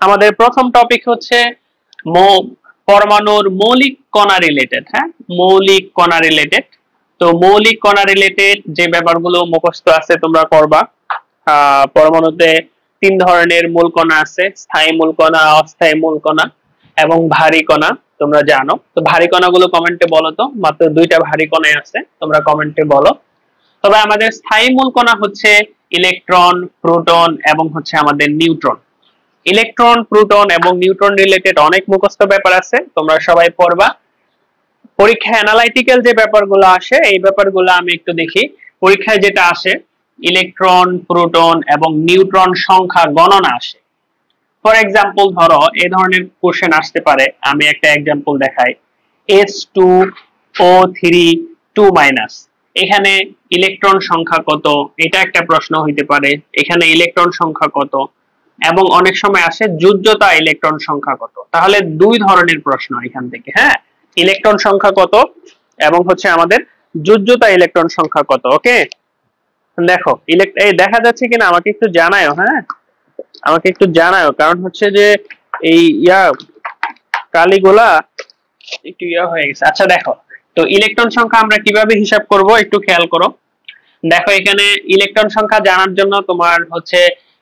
আমাদের প্রথম টপিক হচ্ছে পরমাণুর মৌলিক কণা রিলেটেড। হ্যাঁ, মৌলিক কণা রিলেটেড। তো মৌলিক কণা রিলেটেড যে ব্যাপারগুলো মুখস্থ আছে তোমরা করবা। পরমাণুতে তিন ধরনের মূল কণা আছে, স্থায়ী মূল কণা, অস্থায়ী মূল কণা এবং ভারী কণা। তোমরা জানো। তো ভারী কণাগুলো কমেন্টে বলো তো, মাত্র দুইটা ভারী কণা আছে, তোমরা কমেন্টে বলো। তবে আমাদের স্থায়ী মূল কণা হচ্ছে ইলেকট্রন, প্রোটন এবং হচ্ছে আমাদের নিউট্রন। ইলেকট্রন, প্রোটন এবং নিউট্রন রিলেটেড অনেক মুখস্থ ব্যাপার আছে, তোমরা সবাই পড়বা। পরীক্ষায় অ্যানালাইটিক্যাল যে ব্যাপারগুলো আসে এই ব্যাপারগুলো আমি একটু দেখি। পরীক্ষায় যেটা আসে ইলেকট্রন, প্রোটন এবং নিউট্রন সংখ্যা গণনা আসে। ফর এক্সাম্পল ধরো এই ধরনের কোশ্চেন আসতে পারে, আমি একটা এক্সাম্পল দেখাই। H2O3 2-, এখানে ইলেকট্রন সংখ্যা কত, এটা একটা প্রশ্ন হইতে পারে। এখানে ইলেকট্রন সংখ্যা কত, এবং অনেক সময় আসে যোজ্যতা ইলেকট্রন সংখ্যা কত। তাহলে দুই ধরনের প্রশ্ন এখান থেকে। হ্যাঁ, ইলেকট্রন সংখ্যা কত এবং হচ্ছে আমাদের যোজ্যতা ইলেকট্রন সংখ্যা কত। ওকে, দেখো এই দেখা যাচ্ছে কিনা আমাকে একটু জানায়ও। হ্যাঁ, আমাকে একটু জানায়ও, কারণ হচ্ছে যে এই কালিগুলা একটু হয়ে গেছে। আচ্ছা দেখো, তো ইলেকট্রন সংখ্যা আমরা কিভাবে হিসাব করব একটু খেয়াল করো। দেখো এখানে ইলেকট্রন সংখ্যা জানার জন্য তোমার হচ্ছে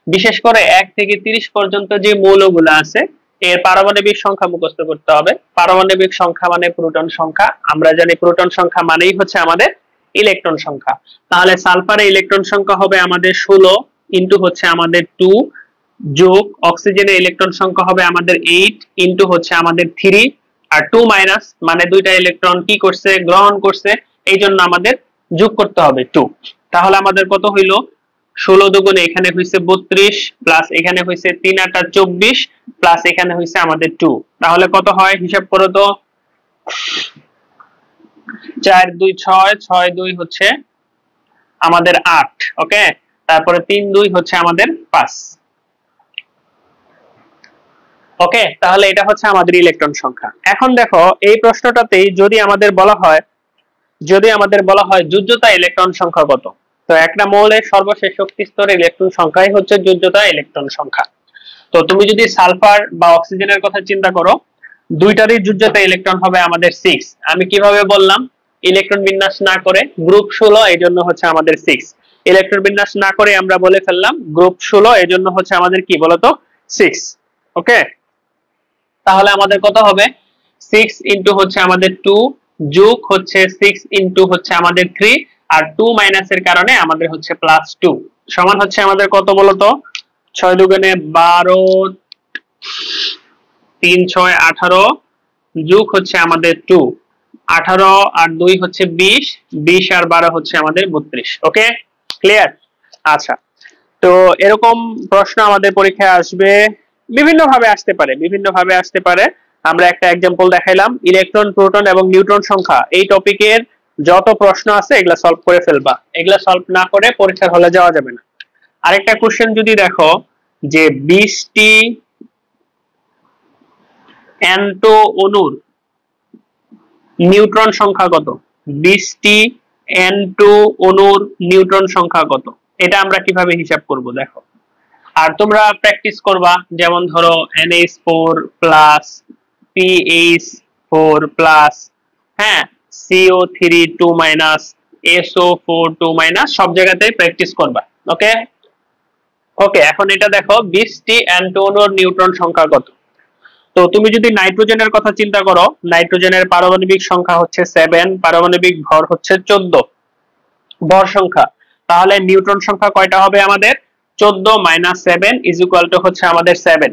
বিশেষ করে 1 থেকে 30 পর্যন্ত যে মৌলগুলো আছে এর পারমাণবিক সংখ্যা মুখস্থ করতে হবে। পারমাণবিক সংখ্যা মানে প্রোটন সংখ্যা। আমরা জানি প্রোটন সংখ্যা মানেই হচ্ছে আমাদের ইলেকট্রন সংখ্যা। তাহলে সালফারের ইলেকট্রন সংখ্যা হবে আমাদের 16 ইনটু হচ্ছে আমাদের 2, যোগ অক্সিজেনের ইলেকট্রন সংখ্যা হবে আমাদের 8 ইনটু হচ্ছে আমাদের 3, আর 2- মানে দুইটা ইলেকট্রন কি করছে, গ্রহণ করছে, এই জন্য আমাদের যোগ করতে হবে 2। তাহলে আমাদের কত হইল, 16 দুগুণে এখানে হইছে 32, প্লাস এখানে হইছে 3 8 24, প্লাস এখানে হইছে আমাদের 2। তাহলে কত হয় হিসাব করো তো, 4 2 6, 6 2 হচ্ছে আমাদের 8। ওকে, তারপরে 3 2 হচ্ছে আমাদের 5। ওকে, তাহলে এটা হচ্ছে আমাদের ইলেকট্রন সংখ্যা। এখন দেখো এই প্রশ্নটাতেই যদি আমাদের বলা হয় যোজ্যতা ইলেকট্রন সংখ্যা কত, তো একটা মৌলের সর্বশেষ শক্তি স্তরে ইলেকট্রন সংখ্যাই হচ্ছে যোজ্যতা ইলেকট্রন সংখ্যা। তো তুমি যদি সালফার বা অক্সিজেনের কথা চিন্তা করো, দুইটারই যোজ্যতা ইলেকট্রন হবে আমাদের 6। আমি কিভাবে বললাম, ইলেকট্রন বিন্যাস না করে, গ্রুপ 16 এই জন্য হচ্ছে আমাদের 6। ইলেকট্রন বিন্যাস না করে আমরা বলে ফেললাম গ্রুপ 16 এই জন্য হচ্ছে আমাদের কি বলতো, 6। ওকে, তাহলে আমাদের কত হবে, 6 ইনটু হচ্ছে আমাদের 2, যোগ হচ্ছে 6 ইনটু হচ্ছে আমাদের 3, আর 2 মাইনাসের কারণে আমাদের হচ্ছে +2 সমান হচ্ছে আমাদের কত বলতো, 6 দুগুণে 12, 3 6 18, যোগ হচ্ছে আমাদের 2, 18 আর 2 হচ্ছে 20, 20 আর 12 হচ্ছে আমাদের 32। ওকে, ক্লিয়ার? আচ্ছা, তো এরকম প্রশ্ন আমাদের পরীক্ষায় আসবে, বিভিন্ন ভাবে আসতে পারে। আমরা একটা एग्जांपल দেখাইলাম, ইলেকট্রন, প্রোটন এবং নিউট্রন সংখ্যা। এই টপিকের যত প্রশ্ন আছে এগুলা সলভ করে ফেলবা, এগুলা সলভ না করে পরীক্ষার হলে যাওয়া যাবে না। আরেকটা কোশ্চেন যদি দেখো যে 20টি অ্যান্টো অণুর নিউট্রন সংখ্যা কত, 20টি অ্যান্টো অণুর নিউট্রন সংখ্যা কত, এটা আমরা কিভাবে হিসাব করব দেখো। আর তোমরা প্র্যাকটিস করবা, যেমন ধরো NH4 প্লাস PH4 প্লাস, হ্যাঁ, CO3 2-, SO4 2-, সব জায়গাতেই প্র্যাকটিস করবা। ওকে ওকে, এখন এটা দেখো 20টি অ্যান্টোনোর নিউট্রন সংখ্যা কত। তো তুমি যদি নাইট্রোজেনের কথা চিন্তা করো, নাইট্রোজেনের পারমাণবিক সংখ্যা হচ্ছে 7, পারমাণবিক ভর হচ্ছে 14, ভর সংখ্যা। তাহলে নিউট্রন সংখ্যা কয়টা হবে আমাদের, 14 - 7 = হচ্ছে আমাদের 7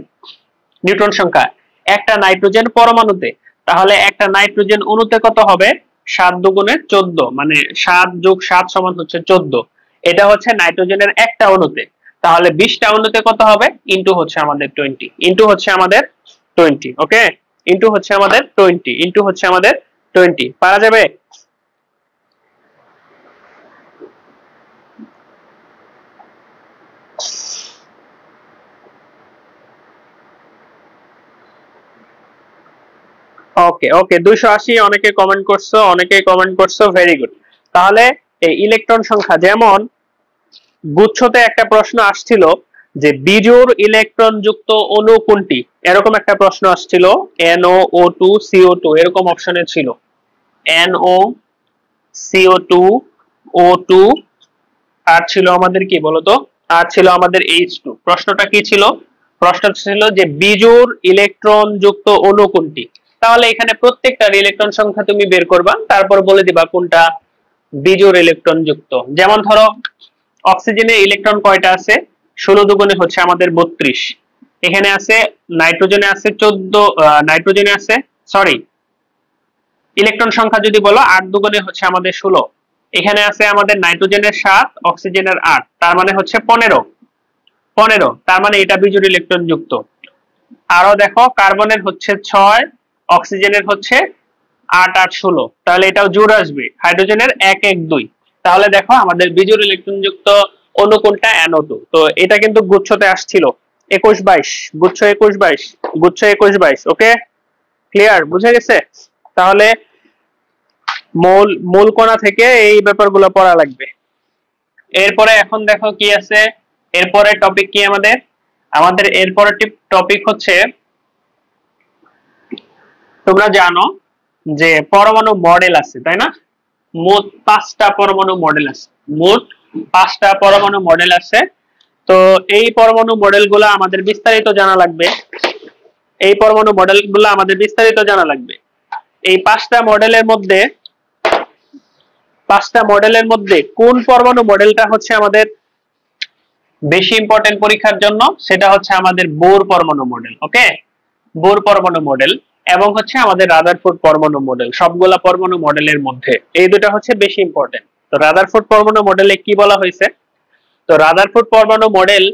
নিউট্রন সংখ্যা একটা নাইট্রোজেন পরমাণুতে। তাহলে একটা নাইট্রোজেন অণুতে কত হবে, 7 দুগুণে 14, মানে 7 যোগ 7 সমান হচ্ছে 14। এটা হচ্ছে নাইট্রোজেনের একটা অণুতে। তাহলে 20টা অণুতে কত হবে, ইনটু হচ্ছে আমাদের 20, ইনটু হচ্ছে আমাদের 20। ওকে, ইনটু হচ্ছে আমাদের 20, ইনটু হচ্ছে আমাদের 20, পারা যাবে? ওকে ওকে, 280 অনেকেই কমেন্ট করছো, ভেরি গুড। তাহলে এই ইলেকট্রন সংখ্যা, যেমন গুচ্ছতে একটা প্রশ্ন আসছিল যে বিজোড় ইলেকট্রন যুক্ত অণু কোনটি, এরকম একটা প্রশ্ন আসছিল। NO2 CO2 এরকম অপশনে ছিল, NO CO2 O2, আর ছিল আমাদের কি বলতো, আর ছিল আমাদের H2। প্রশ্নটা কি ছিল? প্রশ্নটা ছিল যে বিজোড় ইলেকট্রন যুক্ত অণু কোনটি। তাহলে এখানে প্রত্যেকটার ইলেকট্রন সংখ্যা তুমি বের করবা, তারপর বলে দিবা কোনটা বিজোড় ইলেকট্রন যুক্ত। যেমন ধরো অক্সিজেনের ইলেকট্রন কয়টা আছে? 16 দুগুণে হচ্ছে আমাদের 32। এখানে আছে নাইট্রোজেনে আছে 14, নাইট্রোজেনে আছে, সরি, ইলেকট্রন সংখ্যা যদি বলো 8 দুগুণে হচ্ছে আমাদের 16। এখানে আছে আমাদের নাইট্রোজেনের 7, অক্সিজেনের 8, তার মানে হচ্ছে 15। তার মানে এটা বিজোড় ইলেকট্রন যুক্ত। আরো দেখো কার্বনের হচ্ছে 6, অক্সিজেনের হচ্ছে 8 8 16, তাহলে এটাও জোড় আসবে। হাইড্রোজেনের 1 1 2, তাহলে দেখো আমাদের বিজোড় ইলেকট্রন যুক্ত অণু কোনটা? NO2। তো এটা কিন্তু গুচ্ছতে আসছিল 21 22, গুচ্ছ 21 22, গুচ্ছ 21 22। ওকে, ক্লিয়ার, বুঝে গেছে? তাহলে মূল কণা থেকে এই ব্যাপারগুলো পড়া লাগবে। এরপরে এখন দেখো কি আছে, এরপরে টপিক কি আমাদের? আমাদের এরপরে টপিক হচ্ছে, তোমরা জানো যে পরমাণু মডেল আছে, তাই না? মোট 5টা পরমাণু মডেল আছে, মোট 5টা পরমাণু মডেল আছে। তো এই পরমাণু মডেলগুলো আমাদের বিস্তারিত জানা লাগবে, এই পরমাণু মডেলগুলো আমাদের বিস্তারিত জানা লাগবে। এই 5টা মডেলের মধ্যে কোন পরমাণু মডেলটা হচ্ছে আমাদের বেশি ইম্পর্টেন্ট পরীক্ষার জন্য? সেটা হচ্ছে আমাদের বোর পরমাণু মডেল। ওকে, বোর পরমাণু মডেল এবং হচ্ছে আমাদের রাদারফোর্ড পরমাণু মডেল। সবগুলা পরমাণু মডেলের মধ্যে এই দুটো হচ্ছে বেশি ইম্পর্টেন্ট। তো রাদারফোর্ড পরমাণু মডেলে কি বলা হয়েছে? তো রাদারফোর্ড পরমাণু মডেল,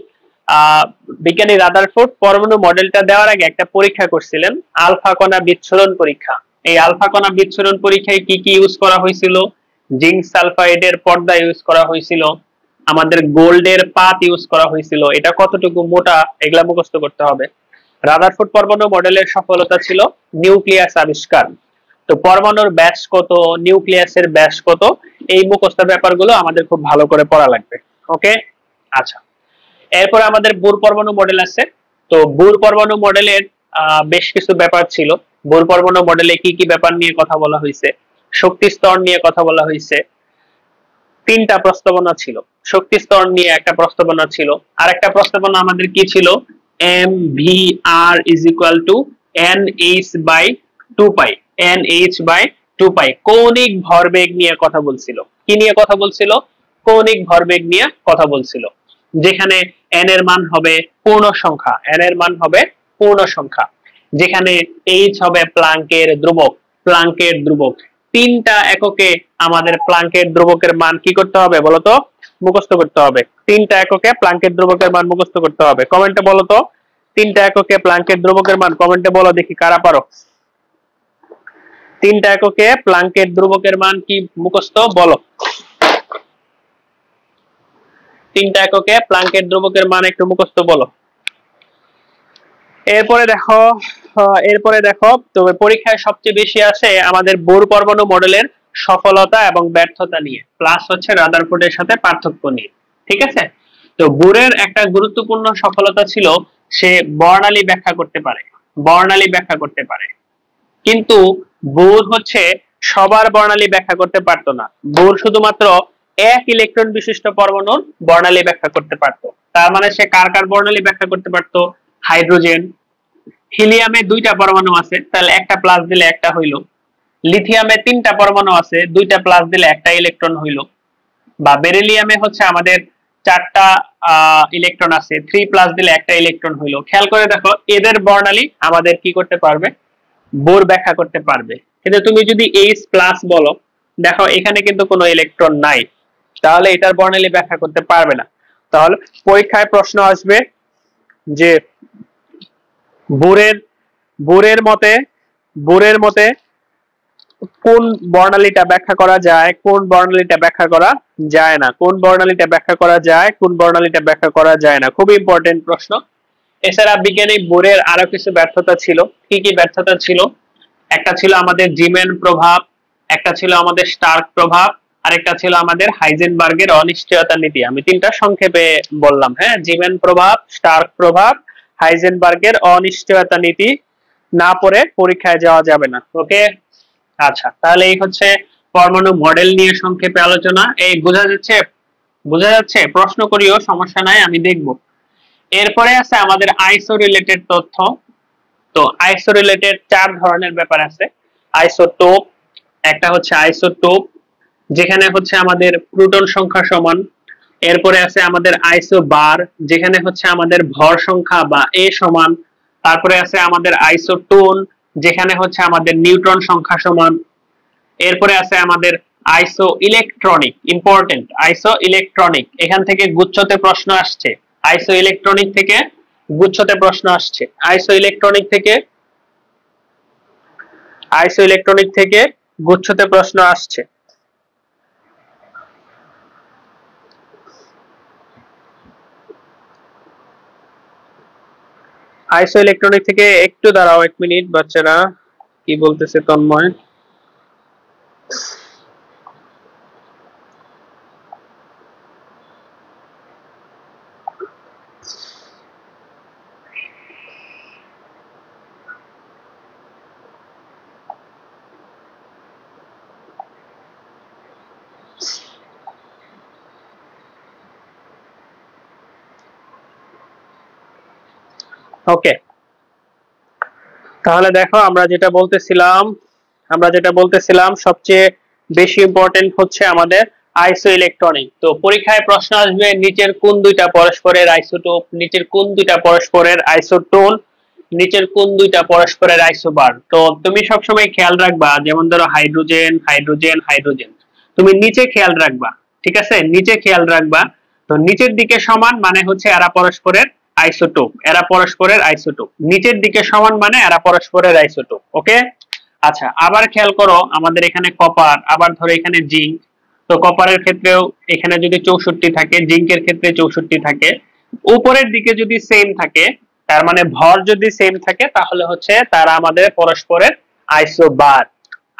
বিজ্ঞানী রাদারফোর্ড পরমাণু মডেলটা দেওয়ার আগে একটা পরীক্ষা করছিলেন, আলফা কণা বিচ্ছুরণ পরীক্ষা। এই আলফা কণা বিচ্ছুরণ পরীক্ষায় কি কি ইউজ করা হয়েছিল? জিঙ্ক সালফাইডের পর্দা ইউজ করা হয়েছিল, আমাদের গোল্ডের পাত ইউজ করা হয়েছিল, এটা কতটুকু মোটা এগুলা মুখস্থ করতে হবে। রাদারফোর্ড পরমাণু মডেলের সফলতা ছিল নিউক্লিয়াস আবিষ্কার। তো পরমাণুর ব্যাস কত, নিউক্লিয়াসের ব্যাস কত, এই মুখস্থ ব্যাপারগুলো আমাদের খুব ভালো করে পড়া লাগবে। ওকে, আচ্ছা। এরপর আমাদের বোর পরমাণু মডেল আছে। তো বোর পরমাণু মডেলের বেশ কিছু ব্যাপার ছিল। বোর পরমাণু মডেলে কি কি ব্যাপার নিয়ে কথা বলা হয়েছে? শক্তি স্তর নিয়ে কথা বলা হয়েছে, 3টা প্রস্তাবনা ছিল। শক্তি স্তর নিয়ে একটা প্রস্তাবনা ছিল, আর একটা প্রস্তাবনা আমাদের কি ছিল? MVR is equal to NH by 2 pi, NH by 2 pi। কৌণিক ভরবেগ নিয়ে কথা বলছিল। কি নিয়ে কথা বলছিল? কৌণিক ভরবেগ নিয়ে কথা বলছিল, যেখানে n এর মান হবে পূর্ণ সংখ্যা, n এর মান হবে পূর্ণ সংখ্যা, যেখানে h হবে প্লাঙ্কের ধ্রুবক, প্লাঙ্কের ধ্রুবক। 3টা এককে আমাদের প্লাঙ্কের ধ্রুবকের মান কি করতে হবে বলতো? মুখস্থ করতে হবে। 3টা এককে প্লাঙ্কের ধ্রুবকের মান মুখস্থ করতে হবে। কমেন্টে বলো তো 3টা এককে প্লাঙ্কের ধ্রুবকের মান, কমেন্টে বলো দেখি কারা পারো। 3টা এককে প্লাঙ্কের ধ্রুবকের মান কি মুখস্থ বলো? 3টা এককে প্লাঙ্কের ধ্রুবকের মান একটু মুখস্থ বলো। এরপরে দেখো তবে পরীক্ষায় সবচেয়ে বেশি আসে আমাদের বোর পরমাণু মডেলের সফলতা এবং ব্যর্থতা নিয়ে, প্লাস হচ্ছে রাদারফোর্ডের সাথে পার্থক্য নিয়ে। ঠিক আছে? তো বোরের একটা গুরুত্বপূর্ণ সফলতা ছিল সে বর্ণালী ব্যাখ্যা করতে পারে, বর্ণালী ব্যাখ্যা করতে পারে। কিন্তু বোর হচ্ছে সবার বর্ণালী ব্যাখ্যা করতে পারতো না। বোর শুধুমাত্র 1 ইলেকট্রন বিশিষ্ট পরমাণুর বর্ণালী ব্যাখ্যা করতে পারতো। তার মানে সে কার কার বর্ণালী ব্যাখ্যা করতে পারতো? হাইড্রোজেন, হিলিয়ামে 2টা পরমাণু আছে, তাহলে একটা প্লাস দিলে একটা হইলো। লিথিয়ামে 3টা পরমাণু আছে, 2টা প্লাস দিলে একটা ইলেকট্রন হইলো। বা বেরিলিয়ামে হচ্ছে আমাদের 4টা ইলেকট্রন আছে, 3 প্লাস দিলে একটা ইলেকট্রন হইলো। খেয়াল করে দেখো এদের বর্ণালী আমাদের কি করতে পারবে? বোর ব্যাখ্যা করতে পারবে। কিন্তু তুমি যদি H প্লাস বলো, দেখো এখানে কিন্তু কোনো ইলেকট্রন নাই, তাহলে এটার বর্ণালী ব্যাখ্যা করতে পারবে না। তাহলে পরীক্ষায় প্রশ্ন আসবে যে বোরের মতে কোন বর্ণালীটা ব্যাখ্যা করা যায়, কোন বর্ণালীটা ব্যাখ্যা করা যায় না, কোন বর্ণালীটা ব্যাখ্যা করা যায়, কোন বর্ণালীটা ব্যাখ্যা করা যায় না। খুব ইম্পর্টেন্ট প্রশ্ন। এছাড়া বিজ্ঞানী বোরের আরো কিছু ব্যর্থতা ছিল। কি কি ব্যর্থতা ছিল? একটা ছিল আমাদের জিমেন প্রভাব, একটা ছিল আমাদের স্টার্ক প্রভাব, আরেকটা ছিল আমাদের হাইজেনবার্গের অনিশ্চয়তা নীতি। আমি তিনটা সংক্ষেপে বললাম, হ্যাঁ, জিমেন প্রভাব, স্টার্ক প্রভাব, হাইজেনবার্গের অনিশ্চয়তা নীতি। না পড়ে পরীক্ষায় যাওয়া যাবে না। ওকে, আচ্ছা, তাহলে এই হচ্ছে পরমাণু মডেল নিয়ে সংক্ষেপে আলোচনা। এই বোঝা যাচ্ছে? বোঝা যাচ্ছে? প্রশ্ন করিও, সমস্যা নাই, আমি দেখব। এরপরে আছে আমাদের আইসো রিলেটেড তথ্য। তো আইসো রিলেটেড 4 ধরনের ব্যাপার আছে। আইসোটোপ, একটা হচ্ছে আইসোটোপ যেখানে হচ্ছে আমাদের প্রোটন সংখ্যা সমান। এরপরে আছে আমাদের আইসোবার, যেখানে হচ্ছে আমাদের ভর সংখ্যা বা এ সমান। তারপরে আছে আমাদের আইসোটোন, যেখানে হচ্ছে আমাদের নিউট্রন সংখ্যা সমান। এরপরে আছে আমাদের আইসো ইলেকট্রনিক, ইম্পর্টেন্ট, আইসো ইলেকট্রনিক, এখান থেকে গুচ্ছতে প্রশ্ন আসছে। আইসো ইলেকট্রনিক থেকে গুচ্ছতে প্রশ্ন আসছে। আইসো ইলেকট্রনিক থেকে গুচ্ছতে প্রশ্ন আসছে। আইসো ইলেকট্রনিক থেকে একটু দাঁড়াও, 1 মিনিট বাচ্চারা, কি বলতেছে তন্ময়? ওকে, তাহলে দেখো আমরা যেটা বলতেছিলাম সবচেয়ে বেশি ইম্পর্টেন্ট হচ্ছে আমাদের আইসো ইলেকট্রনিক। তো পরীক্ষায় প্রশ্ন আসবে নিচের কোন দুইটা পরস্পরের আইসোটোপ, নিচের কোন দুইটা পরস্পরের আইসোটোন, নিচের কোন দুইটা পরস্পরের আইসোবার। তো তুমি সবসময় খেয়াল রাখবা, যেমন ধরো হাইড্রোজেন হাইড্রোজেন হাইড্রোজেন, তুমি নিচে খেয়াল রাখবা, ঠিক আছে, নিচে খেয়াল রাখবা। তো নিচের দিকে সমান মানে হচ্ছে এরা পরস্পরের আইসোটোপ, এরা পরস্পরের আইসোটোপ। নিচের দিকে সমান মানে এরা পরস্পরের আইসোটোপ। ওকে, আচ্ছা, আবার খেয়াল করো আমাদের এখানে কপার, আবার ধরো এখানে জিঙ্ক। তো কপারের ক্ষেত্রেও এখানে যদি 64 থাকে, জিঙ্কের ক্ষেত্রে 64 থাকে। উপরের দিকে যদি সেম থাকে, তার মানে ভর যদি সেম থাকে, তাহলে হচ্ছে তারা আমাদের পরস্পরের আইসোবার।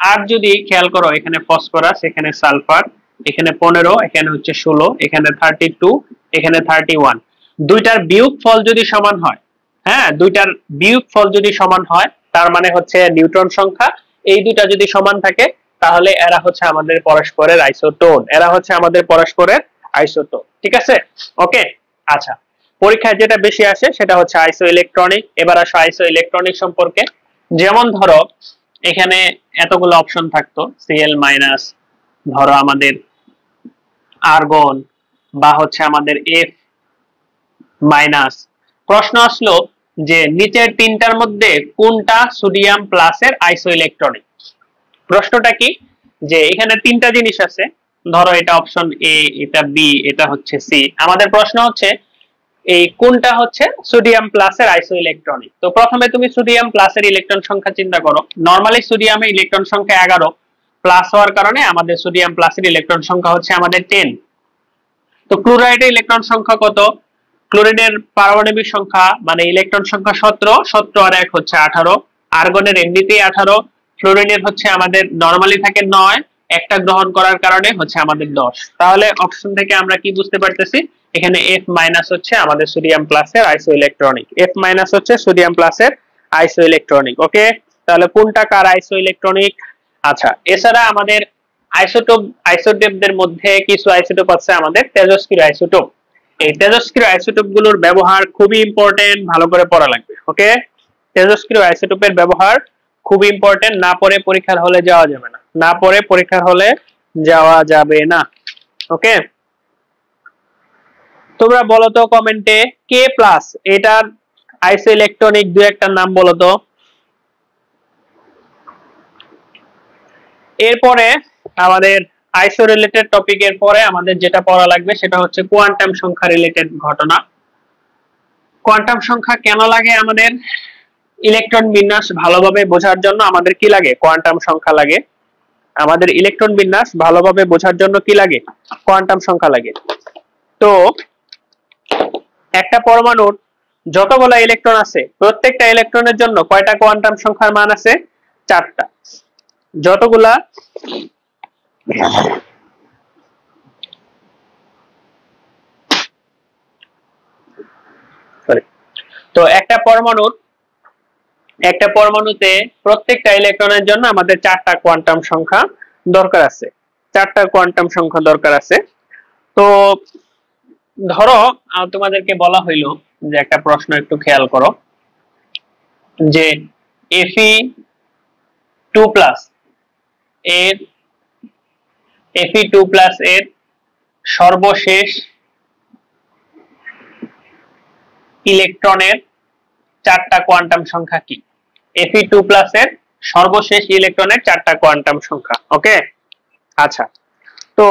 আর যদি খেয়াল করো এখানে ফসফরাস, এখানে সালফার, এখানে 15, এখানে হচ্ছে 16, এখানে 32, এখানে 31, দুইটার বিয়োগ ফল যদি সমান হয়, হ্যাঁ, দুইটার বিয়োগ ফল যদি সমান হয়, তার মানে হচ্ছে নিউট্রন সংখ্যা এই দুইটা যদি সমান থাকে, তাহলে এরা হচ্ছে আমাদের পরস্পরের আইসোটোন, এরা হচ্ছে আমাদের পরস্পরের আইসোটোন। ঠিক আছে, ওকে, আচ্ছা, পরীক্ষায় যেটা বেশি আসে সেটা হচ্ছে আইসো ইলেকট্রনিক। এবার আসো আইসো ইলেকট্রনিক সম্পর্কে। যেমন ধরো এখানে এতগুলো অপশন থাকতো, Cl মাইনাস, ধরো আমাদের আর্গন, বা হচ্ছে আমাদের F মাইনাস। প্রশ্ন আসলো যে নিচের তিনটার মধ্যে কোনটা সোডিয়াম প্লাসের আইসো ইলেকট্রনিক। প্রশ্নটা কি, যে এখানে তিনটা জিনিস আছে, ধরো এটা অপশন এ, এটা বি, এটা হচ্ছে সি। আমাদের প্রশ্ন হচ্ছে এই কোনটা হচ্ছে সোডিয়াম প্লাসের আইসো ইলেকট্রনিক। তো প্রথমে তুমি সোডিয়াম প্লাসের ইলেকট্রন সংখ্যা চিন্তা করো। নরমালি সোডিয়ামের ইলেকট্রন সংখ্যা 11, প্লাস হওয়ার কারণে আমাদের সোডিয়াম প্লাসের ইলেকট্রন সংখ্যা হচ্ছে আমাদের 10। তো ক্লোরাইডের ইলেকট্রন সংখ্যা কত? ক্লোরিনের পারমাণবিক সংখ্যা মানে ইলেকট্রন সংখ্যা 17, 17 আর 1 হচ্ছে 18। আর্গনের এমনিতেই 18, ফ্লোরিনের হচ্ছে আমাদের নরমালি থাকে 9, একটা গ্রহণ করার কারণে হচ্ছে আমাদের 10। তাহলে অপশন থেকে আমরা কি বুঝতে পারতেছি, এখানে F মাইনাস হচ্ছে আমাদের সোডিয়াম প্লাসের আইসো ইলেকট্রনিক, F মাইনাস হচ্ছে সোডিয়াম প্লাসের আইসো ইলেকট্রনিক। ওকে, তাহলে কোনটা কার আইসো ইলেকট্রনিক? আচ্ছা, এছাড়া আমাদের আইসোটোপদের মধ্যে কিছু আইসোটোপ আছে আমাদের তেজস্ক্রিয় আইসোটোপ। এই তেজস্ক্রিয় আইসোটোপ গুলোর ব্যবহার খুবই ইম্পর্টেন্ট, ভালো করে পড়া লাগবে। ওকে, তেজস্ক্রিয় আইসোটোপের ব্যবহার খুবই ইম্পর্টেন্ট, না পড়ে পরীক্ষার হলে যাওয়া যাবে না, না পড়ে পরীক্ষার হলে যাওয়া যাবে না। ওকে, তোমরা বলো তো কমেন্টে কে প্লাস এটার আইসো ইলেকট্রনিক দুই একটা নাম বলো তো। এরপরে আমাদের আইসো রিলেটেড টপিকের পরে আমাদের যেটা পড়া লাগবে সেটা হচ্ছে কোয়ান্টাম সংখ্যা রিলেটেড ঘটনা। কোয়ান্টাম সংখ্যা কেন লাগে আমাদের? ইলেকট্রন বিন্যাস ভালোভাবে বোঝার জন্য আমাদের কি লাগে? কোয়ান্টাম সংখ্যা লাগে। আমাদের ইলেকট্রন বিন্যাস ভালোভাবে বোঝার জন্য কি লাগে? কোয়ান্টাম সংখ্যা লাগে। তো একটা পরমাণুর যতগুলো ইলেকট্রন আছে, প্রত্যেকটা ইলেকট্রনের জন্য কয়টা কোয়ান্টাম সংখ্যার মান আছে? 4টা। যতগুলা তো একটা পরমাণুতে প্রত্যেকটা ইলেকট্রনের জন্য আমাদের 4টা কোয়ান্টাম সংখ্যা দরকার আছে। 4টা কোয়ান্টাম সংখ্যা দরকার আছে। তো ধরো তোমাদেরকে বলা হইলো যে একটা প্রশ্ন একটু খেয়াল করো যে Fe2+ এর Fe2+ এর সর্বশেষ ইলেকট্রনের 4টা কোয়ান্টাম সংখ্যা কি? Fe2+ এর সর্বশেষ ইলেকট্রনের 4টা কোয়ান্টাম সংখ্যা। ওকে, আচ্ছা। তো